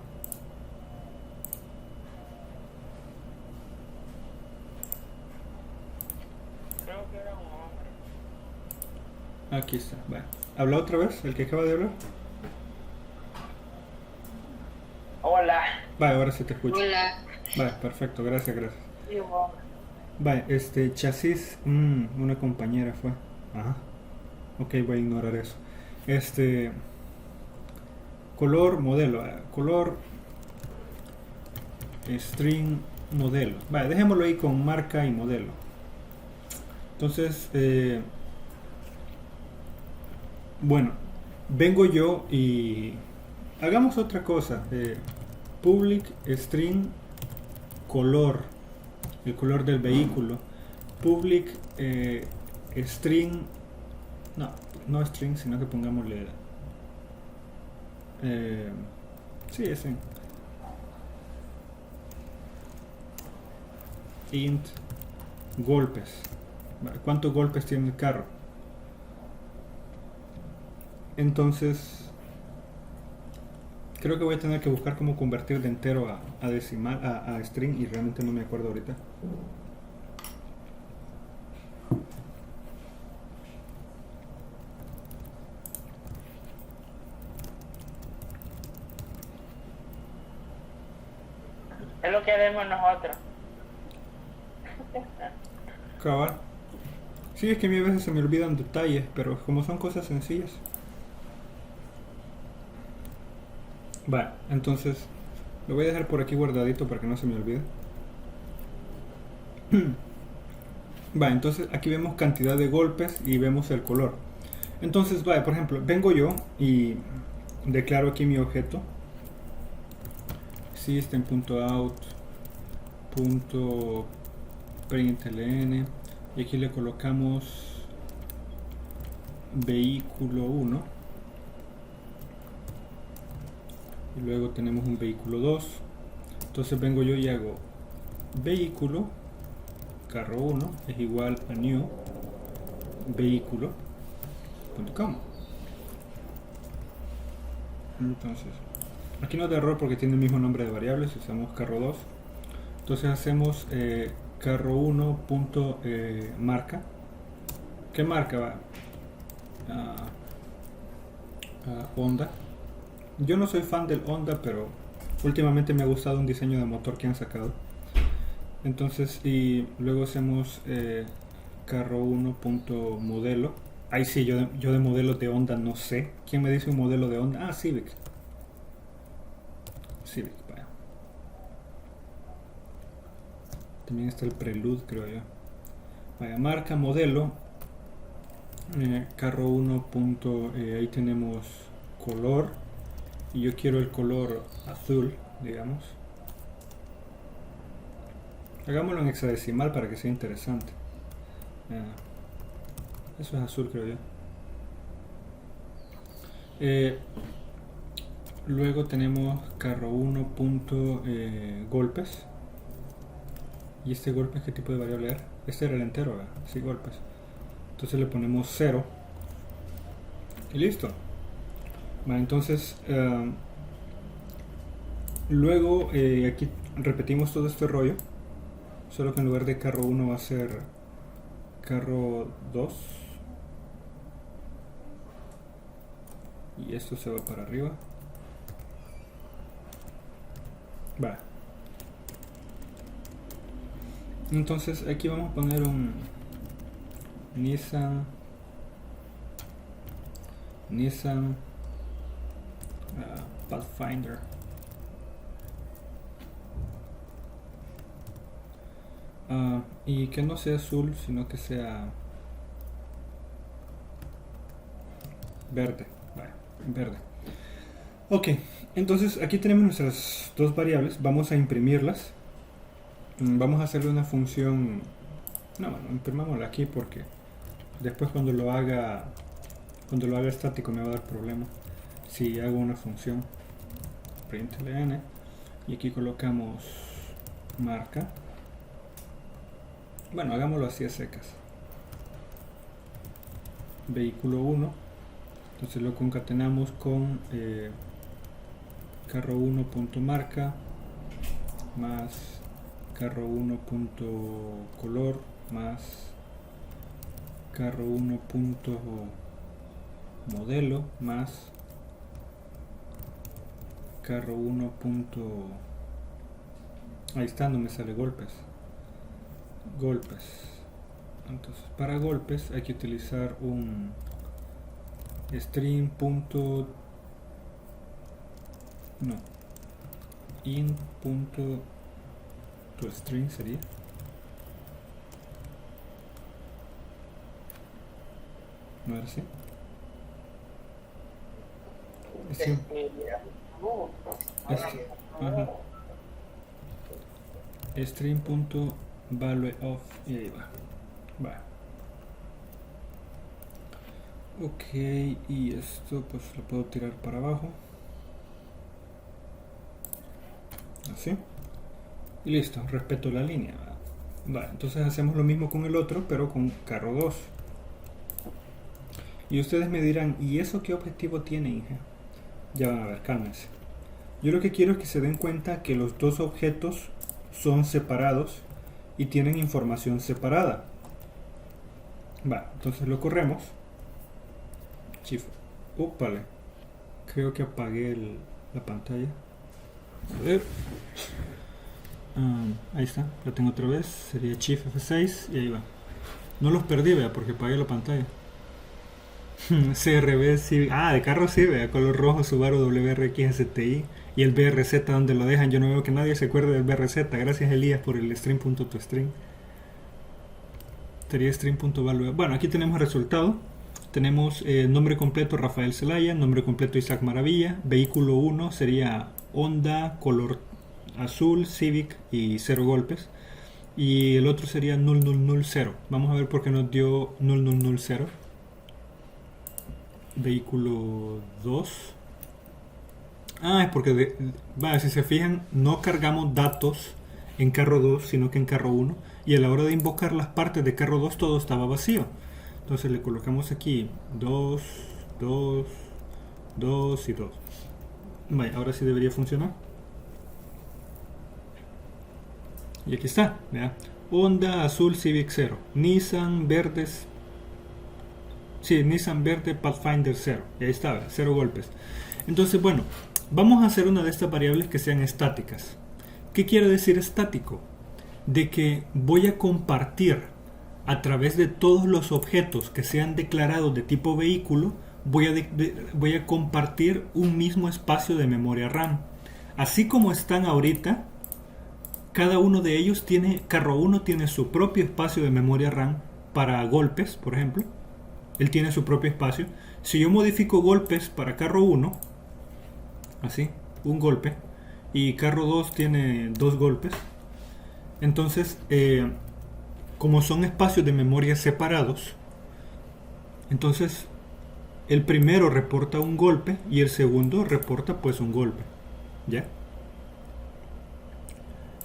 Creo que era un hombre. aquí está. Bueno, ¿habla otra vez el que acaba de hablar? Hola. Vale, ahora sí te escucho. Hola. Vale, perfecto, gracias. Sí, un hombre. Vale, chasis, una compañera fue. Ajá. Ok, voy a ignorar eso. Color, modelo. Color, string, modelo. Vale, dejémoslo ahí con marca y modelo. Entonces, bueno, vengo yo y hagamos otra cosa. Public string color el color del vehículo. Public string, no, no string, sino que pongámosle, sí, ese, int golpes. Vale, ¿cuántos golpes tiene el carro? Entonces creo que voy a tener que buscar cómo convertir de entero a decimal, a string, y realmente no me acuerdo ahorita. Es lo que haremos nosotros. Cabal. Sí, es que a mí a veces se me olvidan detalles, pero como son cosas sencillas. Vale, entonces lo voy a dejar por aquí guardadito para que no se me olvide. Vale, entonces aquí vemos cantidad de golpes y vemos el color. Entonces, vale, por ejemplo, vengo yo y declaro aquí mi objeto system.out.println y aquí le colocamos vehículo 1 y luego tenemos un vehículo 2. Entonces vengo yo y hago vehículo carro 1 es igual a new vehículo.com. Entonces aquí no da error porque tiene el mismo nombre de variables. Usamos carro 2, entonces hacemos carro 1 punto marca. ¿Qué marca va? Honda. Yo no soy fan del Honda, pero últimamente me ha gustado un diseño de motor que han sacado. Entonces, y luego hacemos carro 1 punto modelo. Ahí sí, yo de modelos de Honda no sé. ¿Quién me dice un modelo de Honda? Ah, Civic. Civic, vaya. También está el Prelude, creo yo. Vaya, marca, modelo. Carro 1 punto, ahí tenemos color. Y yo quiero el color azul, digamos. Hagámoslo en hexadecimal para que sea interesante. Eso es azul, creo yo. Luego tenemos carro 1 punto golpes. ¿Y este golpes qué tipo de variable era? Este era el entero, ¿verdad? Sí, golpes. Entonces le ponemos 0 y listo. Vale, entonces luego aquí repetimos todo este rollo, solo que en lugar de carro 1 va a ser carro 2 y esto se va para arriba. Vale, entonces aquí vamos a poner un Nissan Pathfinder. Y que no sea azul, sino que sea verde. Vale, verde. Ok, entonces aquí tenemos nuestras dos variables. Vamos a imprimirlas. Vamos a hacerle una función. No, bueno, imprimámosla aquí porque después cuando lo haga estático me va a dar problema. Si hago una función println y aquí colocamos marca. Bueno, hagámoslo así a secas. Vehículo 1. Entonces lo concatenamos con carro 1 punto marca más carro 1 punto color más carro 1 punto modelo más carro 1 punto, ahí está, no me sale golpes. Entonces para golpes hay que utilizar un string punto, no, in punto to string sería. ¿No era así? Sí. Ajá. String punto value of, y ahí va. Ok, y esto pues lo puedo tirar para abajo, así, y listo, respeto la línea. Va, entonces hacemos lo mismo con el otro, pero con carro 2. Y ustedes me dirán, ¿y eso qué objetivo tiene, Inge? Ya van a ver, cálmense. Yo lo que quiero es que se den cuenta que los dos objetos son separados y tienen información separada. Va, entonces lo corremos. Shift. Vale. Creo que apagué la pantalla. A ver. Ahí está, la tengo otra vez. Sería Shift F6 y ahí va. No los perdí, vea, porque apagué la pantalla. CRB, sí. Ah, de carro sí, vea, color rojo, Subaru WRX STI. Y el BRZ donde lo dejan. Yo no veo que nadie se acuerde del BRZ. Gracias, Elías, por el stream.toString. Sería stream.value. Bueno, aquí tenemos el resultado. Tenemos nombre completo Rafael Zelaya, nombre completo Isaac Maravilla. Vehículo 1 sería Honda, color azul, Civic y 0 golpes. Y el otro sería 0000. Vamos a ver por qué nos dio 0000. Vehículo 2. Ah, es porque, si se fijan, no cargamos datos en carro 2, sino que en carro 1. Y a la hora de invocar las partes de carro 2 todo estaba vacío. Entonces le colocamos aquí 2, 2, 2 y 2. Vaya, ahora sí debería funcionar. Y aquí está, ¿verdad? Honda azul Civic 0, Nissan verdes. Sí, Nissan verde Pathfinder 0. Y ahí está, 0 golpes. Entonces, bueno, vamos a hacer una de estas variables que sean estáticas. ¿Qué quiere decir estático? De que voy a compartir a través de todos los objetos que sean declarados de tipo vehículo, voy a compartir un mismo espacio de memoria RAM. Así como están ahorita, cada uno de ellos tiene, carro 1 tiene su propio espacio de memoria RAM para golpes, por ejemplo. Él tiene su propio espacio. Si yo modifico golpes para carro 1, así, un golpe, y carro 2 tiene 2 golpes, entonces, como son espacios de memoria separados, entonces el primero reporta un golpe y el segundo reporta pues un golpe, ¿ya?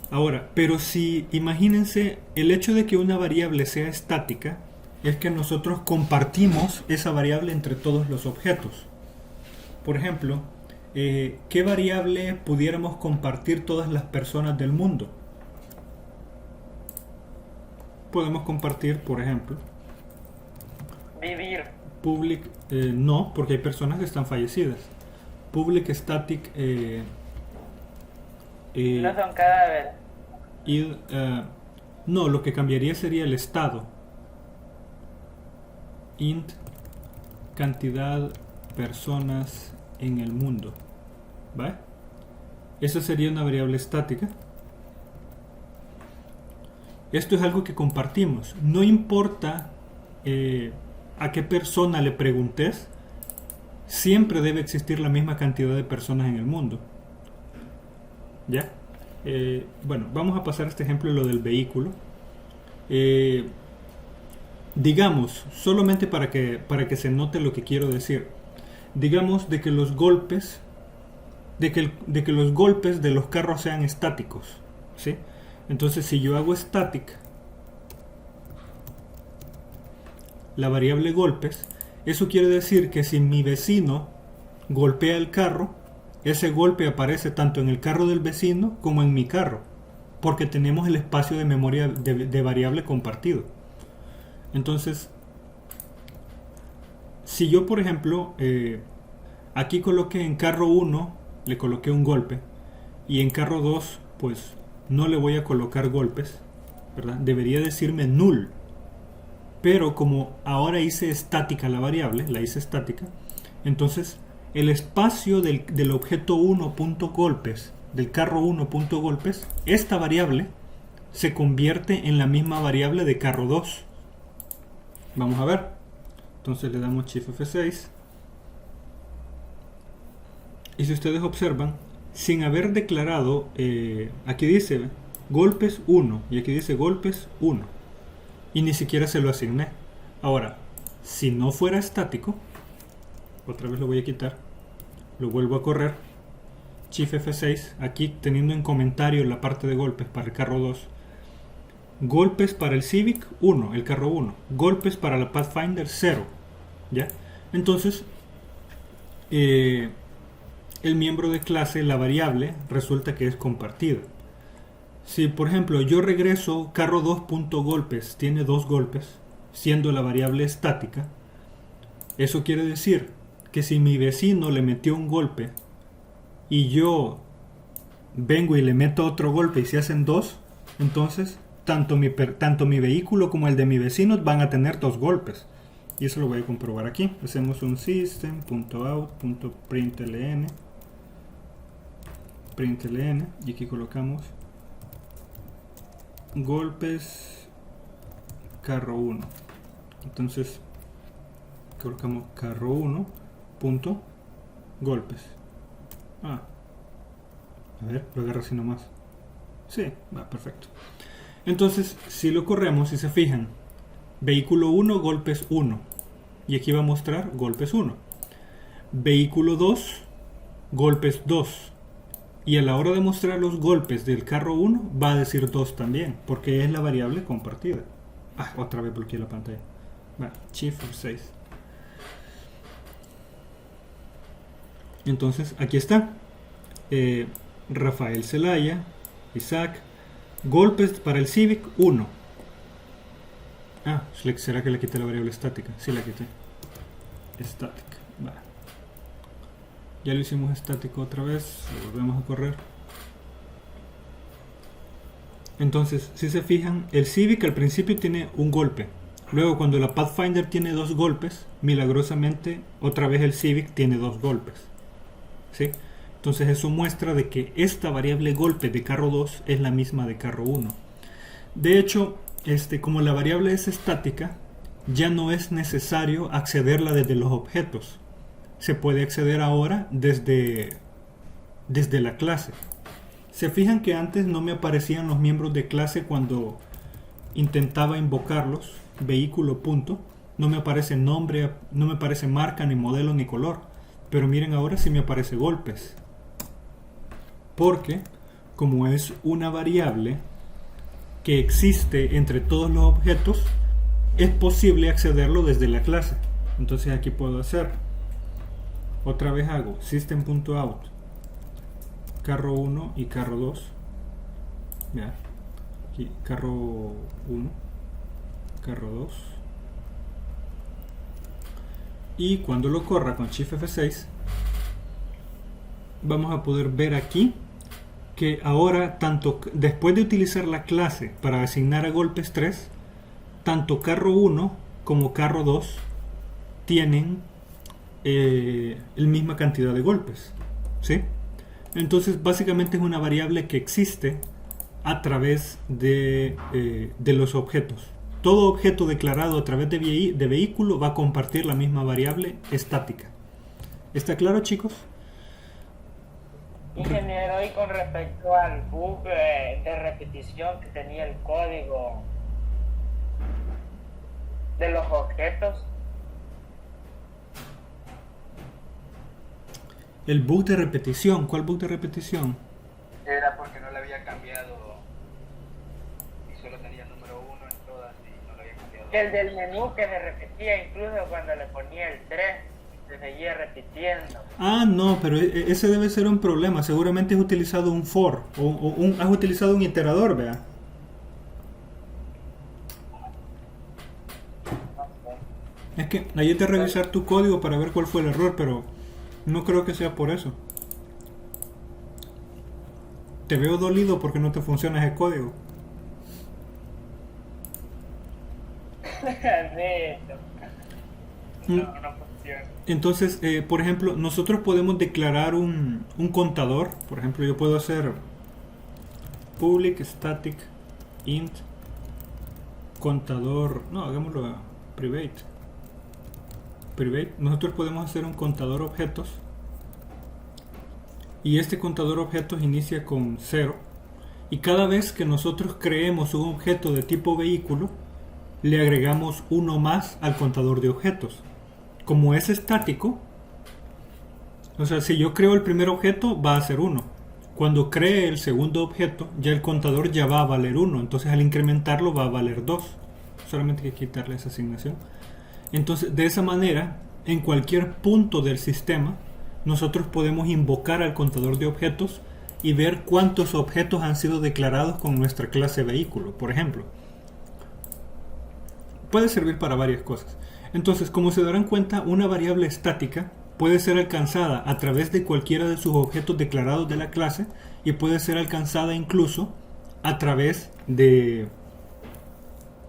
Ahora, pero si imagínense, el hecho de que una variable sea estática es que nosotros compartimos esa variable entre todos los objetos. Por ejemplo, ¿qué variable pudiéramos compartir todas las personas del mundo? Podemos compartir, por ejemplo, Vivir. public, no, porque hay personas que están fallecidas. Public static No son cadáveres. no, lo que cambiaría sería el estado. Int cantidad personas en el mundo. ¿Vale? Esa sería una variable estática. Esto es algo que compartimos. No importa a qué persona le preguntes, siempre debe existir la misma cantidad de personas en el mundo. ¿Ya? Bueno, vamos a pasar este ejemplo de lo del vehículo. Digamos, solamente para que se note lo que quiero decir. Digamos de que los golpes de que los golpes de los carros sean estáticos, ¿sí? Entonces, si yo hago static la variable golpes, eso quiere decir que si mi vecino golpea el carro, ese golpe aparece tanto en el carro del vecino como en mi carro, porque tenemos el espacio de memoria de variable compartido. Entonces, si yo, por ejemplo, aquí coloqué en carro 1, le coloqué un golpe, y en carro 2, pues no le voy a colocar golpes, ¿verdad? Debería decirme null. Pero como ahora hice estática la variable, la hice estática, entonces el espacio del objeto 1.golpes, del carro 1.golpes, esta variable se convierte en la misma variable de carro 2. Vamos a ver. Entonces le damos Shift F6. Y si ustedes observan, sin haber declarado, aquí dice golpes 1 y aquí dice golpes 1 y ni siquiera se lo asigné. Ahora, si no fuera estático, otra vez lo voy a quitar, lo vuelvo a correr, Shift F6, aquí teniendo en comentario la parte de golpes para el carro 2, golpes para el Civic 1, el carro 1, golpes para la Pathfinder 0, ¿ya? Entonces, el miembro de clase, la variable, resulta que es compartida. Si por ejemplo yo regreso carro 2.golpes, tiene 2 golpes, siendo la variable estática, eso quiere decir que si mi vecino le metió un golpe y yo vengo y le meto otro golpe y se hacen 2, entonces tanto mi vehículo como el de mi vecino van a tener 2 golpes. Y eso lo voy a comprobar aquí. Hacemos un system.out.println y aquí colocamos golpes carro 1. Entonces colocamos carro 1 punto golpes. A ver, lo agarro así nomás. Sí, va perfecto. Entonces, si lo corremos, si se fijan, vehículo 1, golpes 1. Y aquí va a mostrar golpes 1. Vehículo 2, golpes 2. Y a la hora de mostrar los golpes del carro 1, va a decir 2 también, porque es la variable compartida. Otra vez bloqueé la pantalla. Shift F6. Entonces, aquí está. Rafael Zelaya, Isaac, golpes para el Civic 1. ¿Será que le quité la variable estática? Sí, la quité. Estática. Ya lo hicimos estático otra vez. Lo volvemos a correr. Entonces, si se fijan, el Civic al principio tiene un golpe. Luego, cuando la Pathfinder tiene 2 golpes, milagrosamente, otra vez el Civic tiene 2 golpes. ¿Sí? Entonces, eso muestra de que esta variable golpe de carro 2 es la misma de carro 1. De hecho, como la variable es estática, ya no es necesario accederla desde los objetos. Se puede acceder ahora desde la clase. Se fijan que antes no me aparecían los miembros de clase cuando intentaba invocarlos, vehículo punto, no me aparece nombre, no me aparece marca, ni modelo, ni color. Pero miren, ahora sí me aparece golpes. Porque, como es una variable que existe entre todos los objetos, es posible accederlo desde la clase. Entonces aquí puedo hacer, otra vez hago system.out carro 1 y carro 2. Ya. Aquí carro 1, carro 2. Y cuando lo corra con Shift F6, vamos a poder ver aquí que ahora, tanto después de utilizar la clase para asignar a golpes 3, tanto carro 1 como carro 2 tienen la misma cantidad de golpes, ¿sí? Entonces básicamente es una variable que existe a través de los objetos. Todo objeto declarado a través de vehículo va a compartir la misma variable estática. ¿Está claro, chicos? Ingeniero, y con respecto al bug de repetición que tenía el código de los objetos. El bug de repetición, ¿cuál bug de repetición? Era porque no le había cambiado y solo tenía el número 1 en todas y no le había cambiado. El del menú que se repetía incluso cuando le ponía el 3, se seguía repitiendo. No, pero ese debe ser un problema. Seguramente has utilizado un for has utilizado un iterador, vea. Es que ahí hay que revisar tu código para ver cuál fue el error, pero no creo que sea por eso. Te veo dolido porque no te funciona ese código. No funciona. Entonces, por ejemplo, nosotros podemos declarar un contador. Por ejemplo, yo puedo hacer public static int contador. No, hagámoslo a private. Nosotros podemos hacer un contador objetos. Y este contador objetos inicia con 0. Y cada vez que nosotros creemos un objeto de tipo vehículo, le agregamos uno más al contador de objetos. Como es estático, o sea, si yo creo el primer objeto, va a ser 1. Cuando cree el segundo objeto, ya el contador ya va a valer 1. Entonces al incrementarlo va a valer 2. Solamente hay que quitarle esa asignación. Entonces, de esa manera, en cualquier punto del sistema, nosotros podemos invocar al contador de objetos y ver cuántos objetos han sido declarados con nuestra clase vehículo, por ejemplo. Puede servir para varias cosas. Entonces, como se darán cuenta, una variable estática puede ser alcanzada a través de cualquiera de sus objetos declarados de la clase y puede ser alcanzada incluso a través de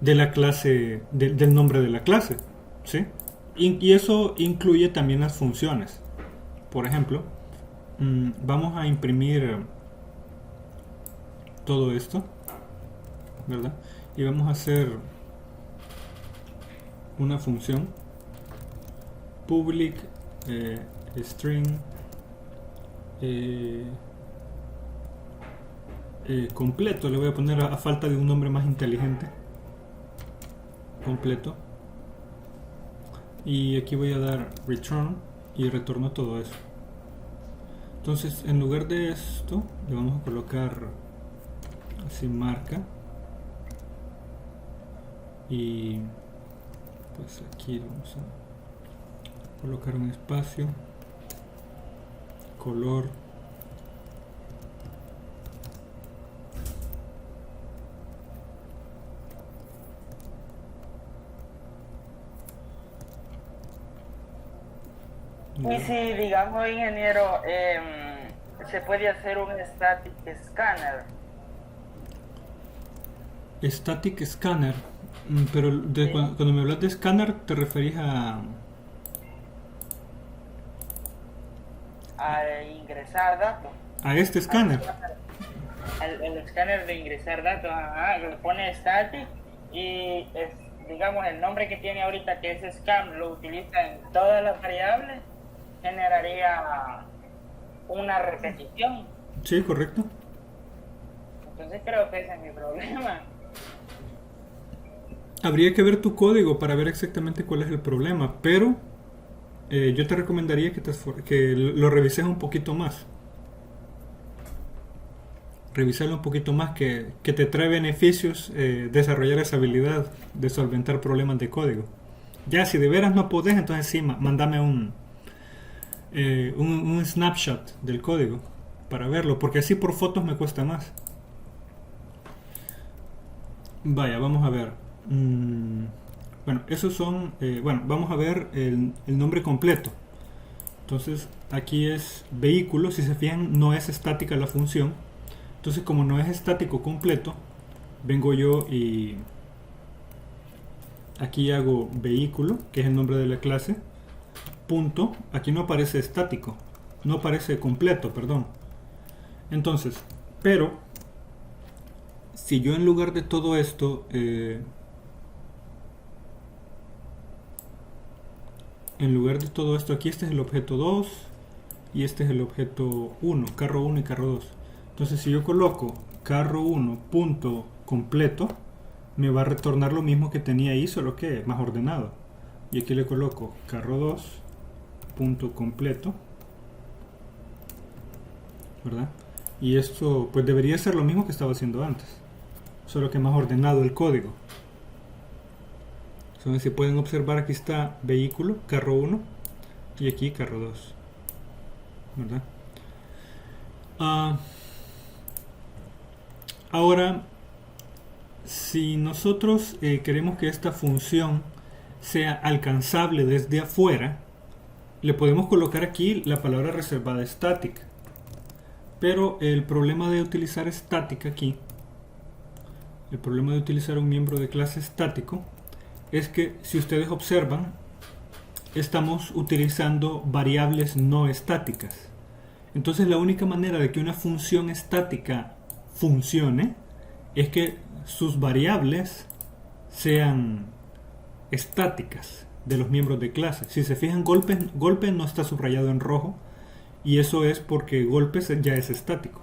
la clase, del nombre de la clase, ¿sí? Y eso incluye también las funciones. Por ejemplo, vamos a imprimir todo esto, ¿verdad? Y vamos a hacer una función public string completo. Le voy a poner a falta de un nombre más inteligente, completo, y aquí voy a dar return y retorno todo eso. Entonces, en lugar de esto, le vamos a colocar así marca, y pues aquí vamos a colocar un espacio, color, Y si, digamos, ingeniero, se puede hacer un static scanner. static scanner, pero Sí. cuando me hablas de escáner, ¿te referís A ingresar datos. a este escáner? El escáner de ingresar datos, ajá, le pone static y digamos el nombre que tiene ahorita, que es scam, lo utiliza en todas las variables, generaría una repetición. Sí, correcto. Entonces creo que ese es mi problema. Habría que ver tu código para ver exactamente cuál es el problema, pero yo te recomendaría que lo revises un poquito más. Revisarlo un poquito más, que te trae beneficios desarrollar esa habilidad de solventar problemas de código. Ya, si de veras no podés, entonces sí, mándame un snapshot del código para verlo, porque así por fotos me cuesta más. Vaya, vamos a ver. Bueno, esos son. Bueno, vamos a ver el nombre completo. Entonces, aquí es vehículo. Si se fijan, no es estática la función. Entonces, como no es estático completo, vengo yo y aquí hago vehículo, que es el nombre de la clase. Punto. Aquí no aparece estático, no aparece completo, perdón. Entonces, pero si yo en lugar de todo esto aquí este es el objeto 2 y este es el objeto 1, carro 1 y carro 2. Entonces si yo coloco carro 1 punto completo, me va a retornar lo mismo que tenía ahí, solo que más ordenado. Y aquí le coloco carro 2 punto completo, ¿verdad? Y esto pues debería ser lo mismo que estaba haciendo antes, solo que más ordenado el código. Entonces, si pueden observar, aquí está vehículo, carro 1 y aquí carro 2, ¿verdad? Ahora, si nosotros queremos que esta función sea alcanzable desde afuera, le podemos colocar aquí la palabra reservada static. Pero el problema de utilizar static aquí, el problema de utilizar un miembro de clase estático, es que si ustedes observan, estamos utilizando variables no estáticas. Entonces la única manera de que una función estática funcione es que sus variables sean estáticas de los miembros de clase. Si se fijan, golpe no está subrayado en rojo, y eso es porque golpes ya es estático.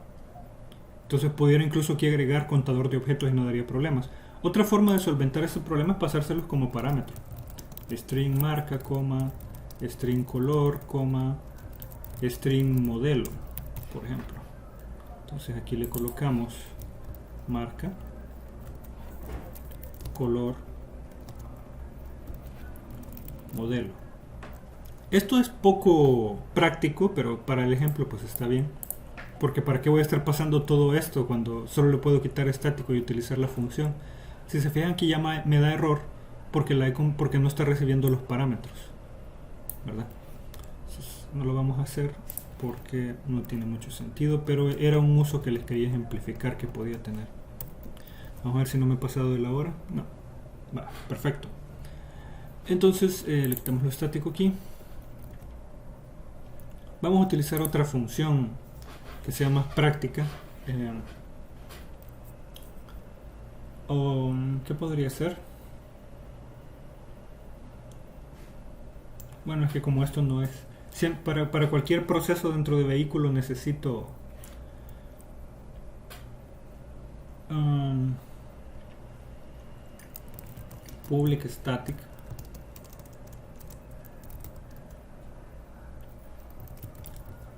Entonces pudiera incluso aquí agregar contador de objetos y no daría problemas. Otra forma de solventar este problema es pasárselos como parámetro. String marca, coma, string color, coma, string modelo, por ejemplo. Entonces aquí le colocamos marca, color, modelo. Esto es poco práctico, pero para el ejemplo pues está bien. Porque para qué voy a estar pasando todo esto cuando solo le puedo quitar estático y utilizar la función. Si se fijan aquí ya me da error porque no está recibiendo los parámetros, ¿verdad? Entonces, no lo vamos a hacer porque no tiene mucho sentido, pero era un uso que les quería ejemplificar que podía tener. Vamos a ver si no me he pasado de la hora. No, va, perfecto. Entonces le quitamos lo estático aquí. Vamos a utilizar otra función que sea más práctica. ¿Qué podría ser? Bueno, es que como esto no es... Para cualquier proceso dentro de vehículo necesito... public static.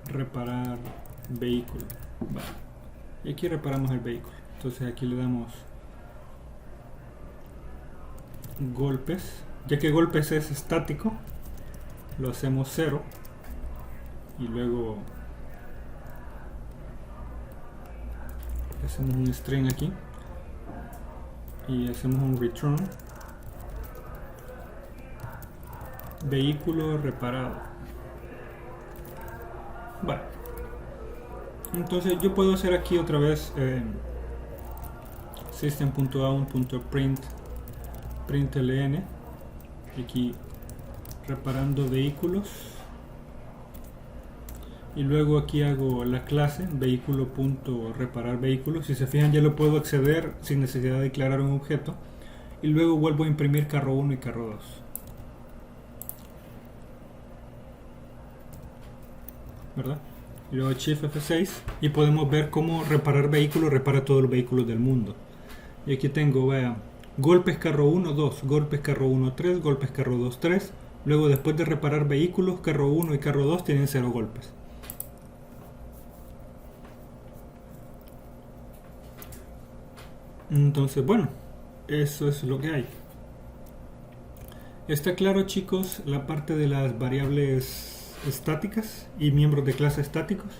Reparar vehículo. Vale. Y aquí reparamos el vehículo. Entonces aquí le damos golpes. Ya que golpes es estático, lo hacemos 0 y luego hacemos un string aquí y hacemos un return vehículo reparado. Vale. Entonces yo puedo hacer aquí otra vez system.out.print println, aquí reparando vehículos, y luego aquí hago la clase vehículo.reparar vehículos. Si se fijan ya lo puedo acceder sin necesidad de declarar un objeto, y luego vuelvo a imprimir carro 1 y carro 2, ¿verdad? Y luego Shift F6 y podemos ver cómo reparar vehículos repara todos los vehículos del mundo. Y aquí tengo, vean, golpes carro 1, 2, golpes carro 1, 3, golpes carro 2, 3. Luego después de reparar vehículos, carro 1 y carro 2 tienen 0 golpes. Entonces, bueno, eso es lo que hay. ¿Está claro, chicos, la parte de las variables estáticas y miembros de clase estáticos?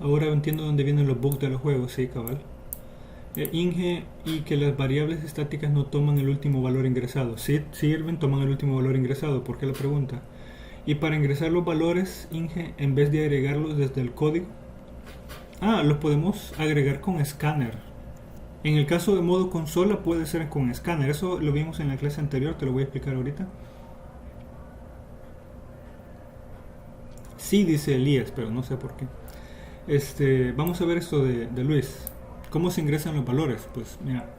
Ahora entiendo dónde vienen los bugs de los juegos, sí, cabal. Inge, y que las variables estáticas no toman el último valor ingresado. Sí, sirven, toman el último valor ingresado. ¿Por qué la pregunta? Y para ingresar los valores, Inge, en vez de agregarlos desde el código, los podemos agregar con escáner. En el caso de modo consola puede ser con escáner. Eso lo vimos en la clase anterior, te lo voy a explicar ahorita. Sí, dice Elías, pero no sé por qué. Vamos a ver esto de Luis. ¿Cómo se ingresan los valores? Pues mira,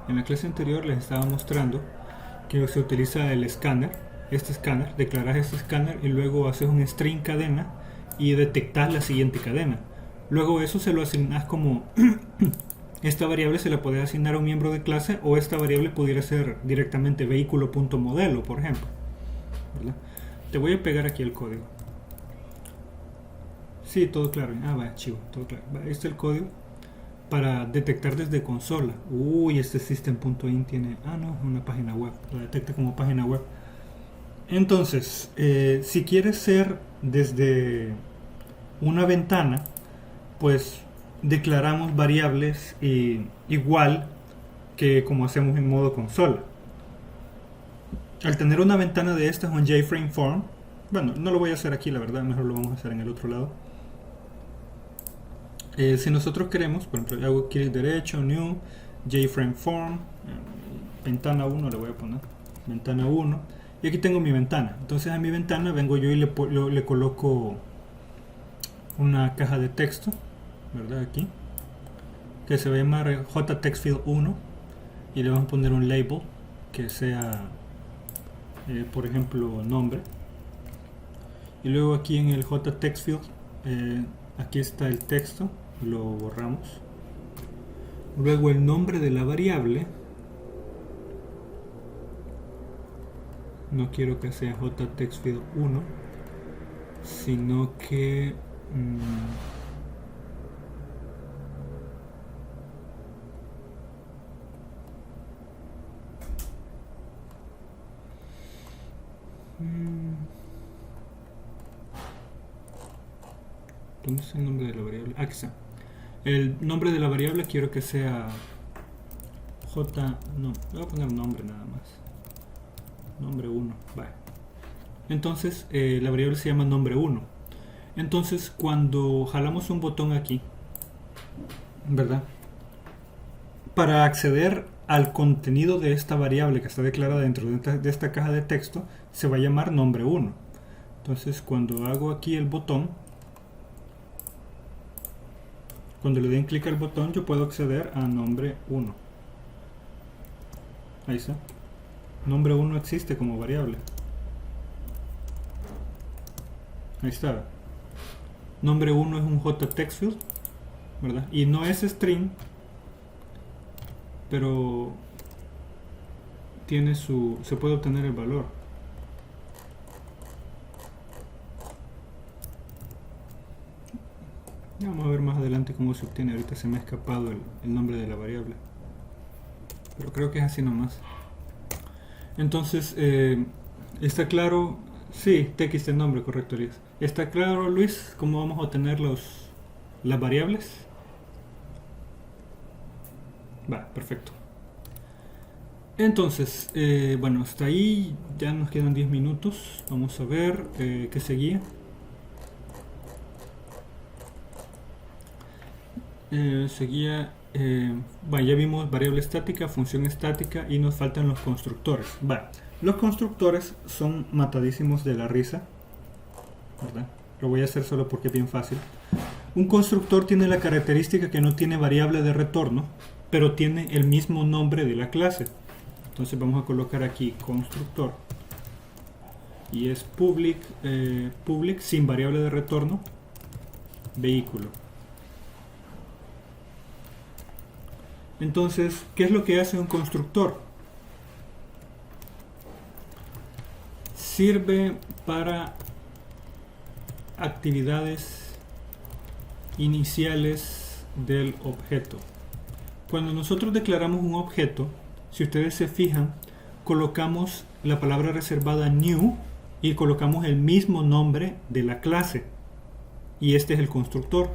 en la clase anterior les estaba mostrando que se utiliza el escáner, declaras este escáner y luego haces un string cadena y detectas la siguiente cadena. Luego eso se lo asignas como esta variable se la puede asignar a un miembro de clase, o esta variable pudiera ser directamente vehículo.modelo, por ejemplo, ¿verdad? Te voy a pegar aquí el código. Sí, todo claro. Vaya, chivo, todo claro. Este es el código para detectar desde consola. Uy, este system.in tiene... no, una página web. Lo detecta como página web. Entonces, si quieres ser desde una ventana, pues declaramos variables igual que como hacemos en modo consola. Al tener una ventana de estas, un JFrame form, bueno, no lo voy a hacer aquí, la verdad, mejor lo vamos a hacer en el otro lado. Si nosotros queremos, por ejemplo, hago clic derecho, new, JFrame form, ventana 1 le voy a poner, ventana 1, y aquí tengo mi ventana. Entonces a mi ventana vengo yo y le coloco una caja de texto, ¿verdad? Aquí, que se va a llamar JTextField 1, y le vamos a poner un label que sea, por ejemplo, nombre. Y luego aquí en el JTextField aquí está el texto, lo borramos. Luego el nombre de la variable, no quiero que sea jtextfield1, sino que ¿dónde está el nombre de la variable? Aquí está. El nombre de la variable quiero que sea no, voy a poner nombre nada más. Nombre 1, vale. Entonces la variable se llama nombre 1. Entonces cuando jalamos un botón aquí, ¿verdad? Para acceder al contenido de esta variable que está declarada dentro de esta caja de texto, se va a llamar nombre 1. Entonces cuando hago aquí el botón, cuando le den clic al botón, yo puedo acceder a nombre 1. Ahí está. Nombre 1 existe como variable. Ahí está. Nombre 1 es un jtextfield, ¿verdad? Y no es string, pero tiene se puede obtener el valor. Vamos a ver más adelante cómo se obtiene. Ahorita se me ha escapado el nombre de la variable, pero creo que es así nomás. Entonces, ¿está claro? Sí, txt el nombre, correcto, Elías. ¿Está claro, Luis, cómo vamos a obtener las variables? Va, perfecto. Entonces, bueno, hasta ahí ya nos quedan 10 minutos. Vamos a ver qué seguía. Bueno, ya vimos variable estática, función estática y nos faltan los constructores. Bueno, los constructores son matadísimos de la risa, ¿verdad? Lo voy a hacer solo porque es bien fácil. Un constructor tiene la característica que no tiene variable de retorno, pero tiene el mismo nombre de la clase. Entonces vamos a colocar aquí constructor y es public sin variable de retorno vehículo. Entonces, ¿qué es lo que hace un constructor? Sirve para actividades iniciales del objeto. Cuando nosotros declaramos un objeto, si ustedes se fijan, colocamos la palabra reservada new y colocamos el mismo nombre de la clase. Y este es el constructor.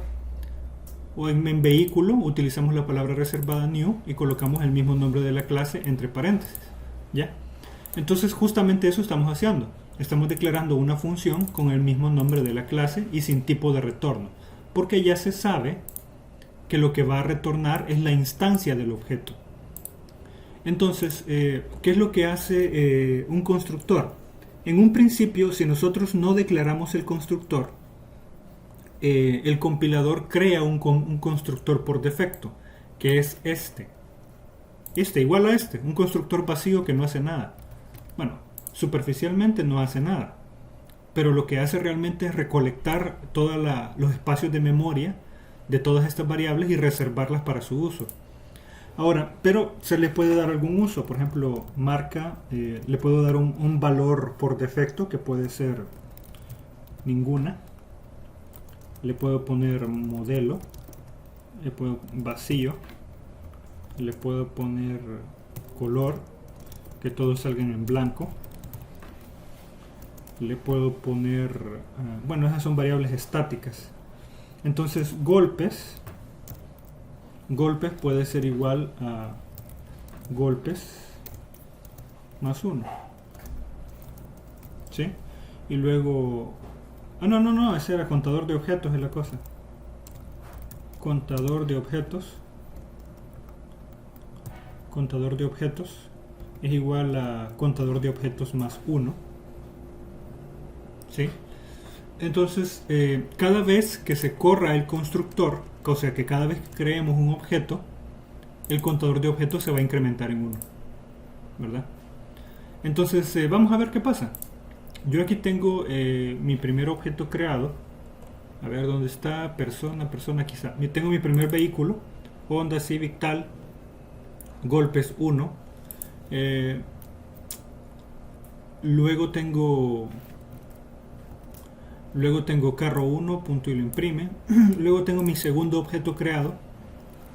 O en vehículo utilizamos la palabra reservada new y colocamos el mismo nombre de la clase entre paréntesis. ¿Ya? Entonces justamente eso estamos haciendo. Estamos declarando una función con el mismo nombre de la clase y sin tipo de retorno. Porque ya se sabe que lo que va a retornar es la instancia del objeto. Entonces, ¿qué es lo que hace un constructor? En un principio, si nosotros no declaramos el constructor, el compilador crea un constructor por defecto, que es este igual a un constructor vacío que no hace nada. Bueno, superficialmente no hace nada, pero lo que hace realmente es recolectar todos los espacios de memoria de todas estas variables y reservarlas para su uso. Ahora, pero se le puede dar algún uso, por ejemplo, marca, le puedo dar un valor por defecto que puede ser ninguna. Le puedo poner modelo, le puedo vacío, le puedo poner color, que todos salgan en blanco, le puedo poner, bueno, esas son variables estáticas. Entonces golpes puede ser igual a golpes más 1, ¿sí? Y luego no, ese era contador de objetos, es la cosa. Contador de objetos es igual a contador de objetos más 1, ¿sí? Entonces, cada vez que se corra el constructor, o sea que cada vez que creemos un objeto, el contador de objetos se va a incrementar en 1, ¿verdad? Entonces, vamos a ver qué pasa. Yo aquí tengo mi primer objeto creado A ver dónde está, persona, quizá. Tengo mi primer vehículo, Honda Civic tal, golpes 1. Luego tengo carro 1, punto y lo imprime. Luego tengo mi segundo objeto creado.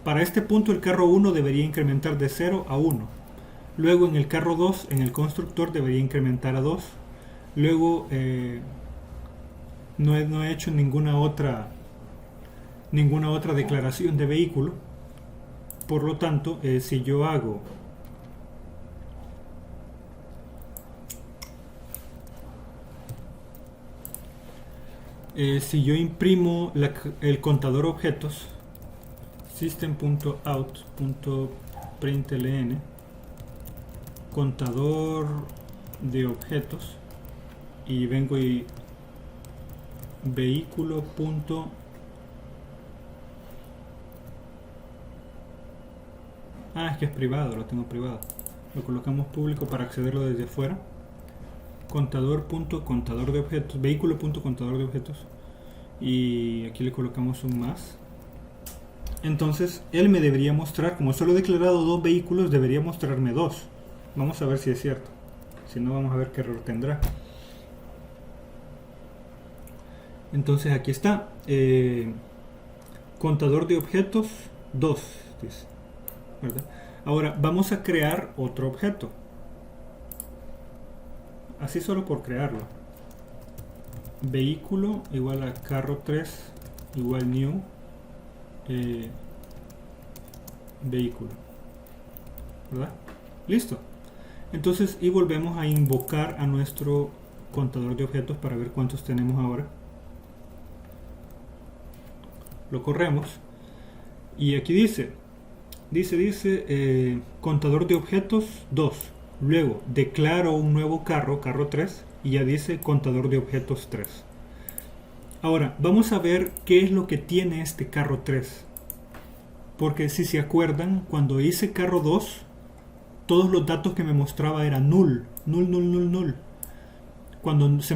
Para este punto el carro 1 debería incrementar de 0 a 1. Luego en el carro 2, en el constructor, debería incrementar a 2. Luego no he hecho ninguna otra declaración de vehículo. Por lo tanto, si yo hago si yo imprimo el contador objetos system.out.println contador de objetos y vengo y vehículo. Es que es privado, lo tengo privado. Lo colocamos público para accederlo desde afuera. Contador de objetos, vehículo.contador de objetos, y aquí le colocamos un más. Entonces él me debería mostrar, como solo he declarado 2 vehículos, debería mostrarme 2. Vamos a ver si es cierto, si no vamos a ver qué error tendrá. Entonces aquí está, contador de objetos 2, dice, ¿verdad? Ahora vamos a crear otro objeto, así solo por crearlo. Vehículo igual a carro 3 igual new vehículo, ¿verdad? Listo. Entonces, y volvemos a invocar a nuestro contador de objetos para ver cuántos tenemos ahora. Lo corremos y aquí dice contador de objetos 2. Luego declaro un nuevo carro 3, y ya dice contador de objetos 3. Ahora vamos a ver qué es lo que tiene este carro 3, porque si se acuerdan, cuando hice carro 2, todos los datos que me mostraba eran null. Cuando se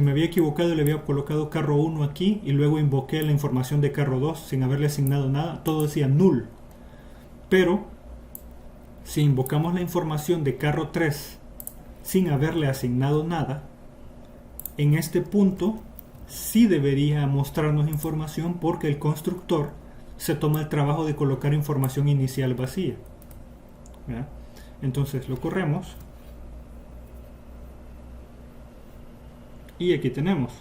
me había equivocado, le había colocado carro 1 aquí y luego invoqué la información de carro 2 sin haberle asignado nada, todo decía null. Pero si invocamos la información de carro 3 sin haberle asignado nada, en este punto sí debería mostrarnos información, porque el constructor se toma el trabajo de colocar información inicial vacía. ¿Verdad? Entonces lo corremos y aquí tenemos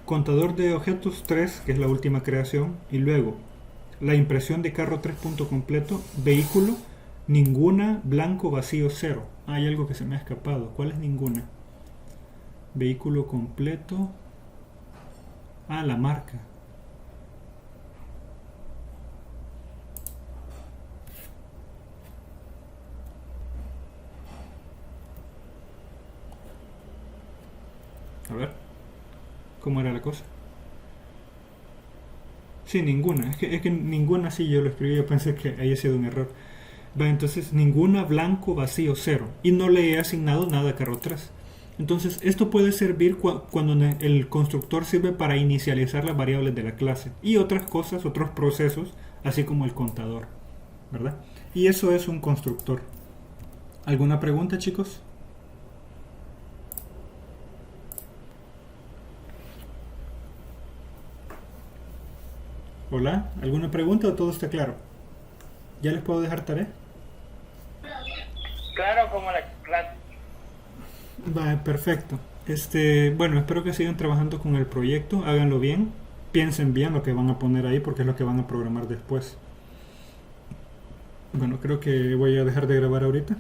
contador de objetos 3, que es la última creación, y luego la impresión de carro 3 punto completo, vehículo, ninguna, blanco, vacío, 0. Hay algo que se me ha escapado. ¿Cuál es ninguna? Vehículo completo. La marca. A ver, ¿cómo era la cosa? Sí, ninguna. Es que ninguna, sí, yo lo escribí, yo pensé que haya sido un error. Entonces, ninguna, blanco, vacío, 0. Y no le he asignado nada a carro 3. Entonces, esto puede servir cuando el constructor sirve para inicializar las variables de la clase. Y otras cosas, otros procesos, así como el contador, ¿verdad? Y eso es un constructor. ¿Alguna pregunta, chicos? Hola, ¿alguna pregunta o todo está claro? ¿Ya les puedo dejar tarea? Claro, como la clase. Vale, perfecto. Bueno, espero que sigan trabajando con el proyecto, háganlo bien, piensen bien lo que van a poner ahí, porque es lo que van a programar después. Bueno, creo que voy a dejar de grabar ahorita.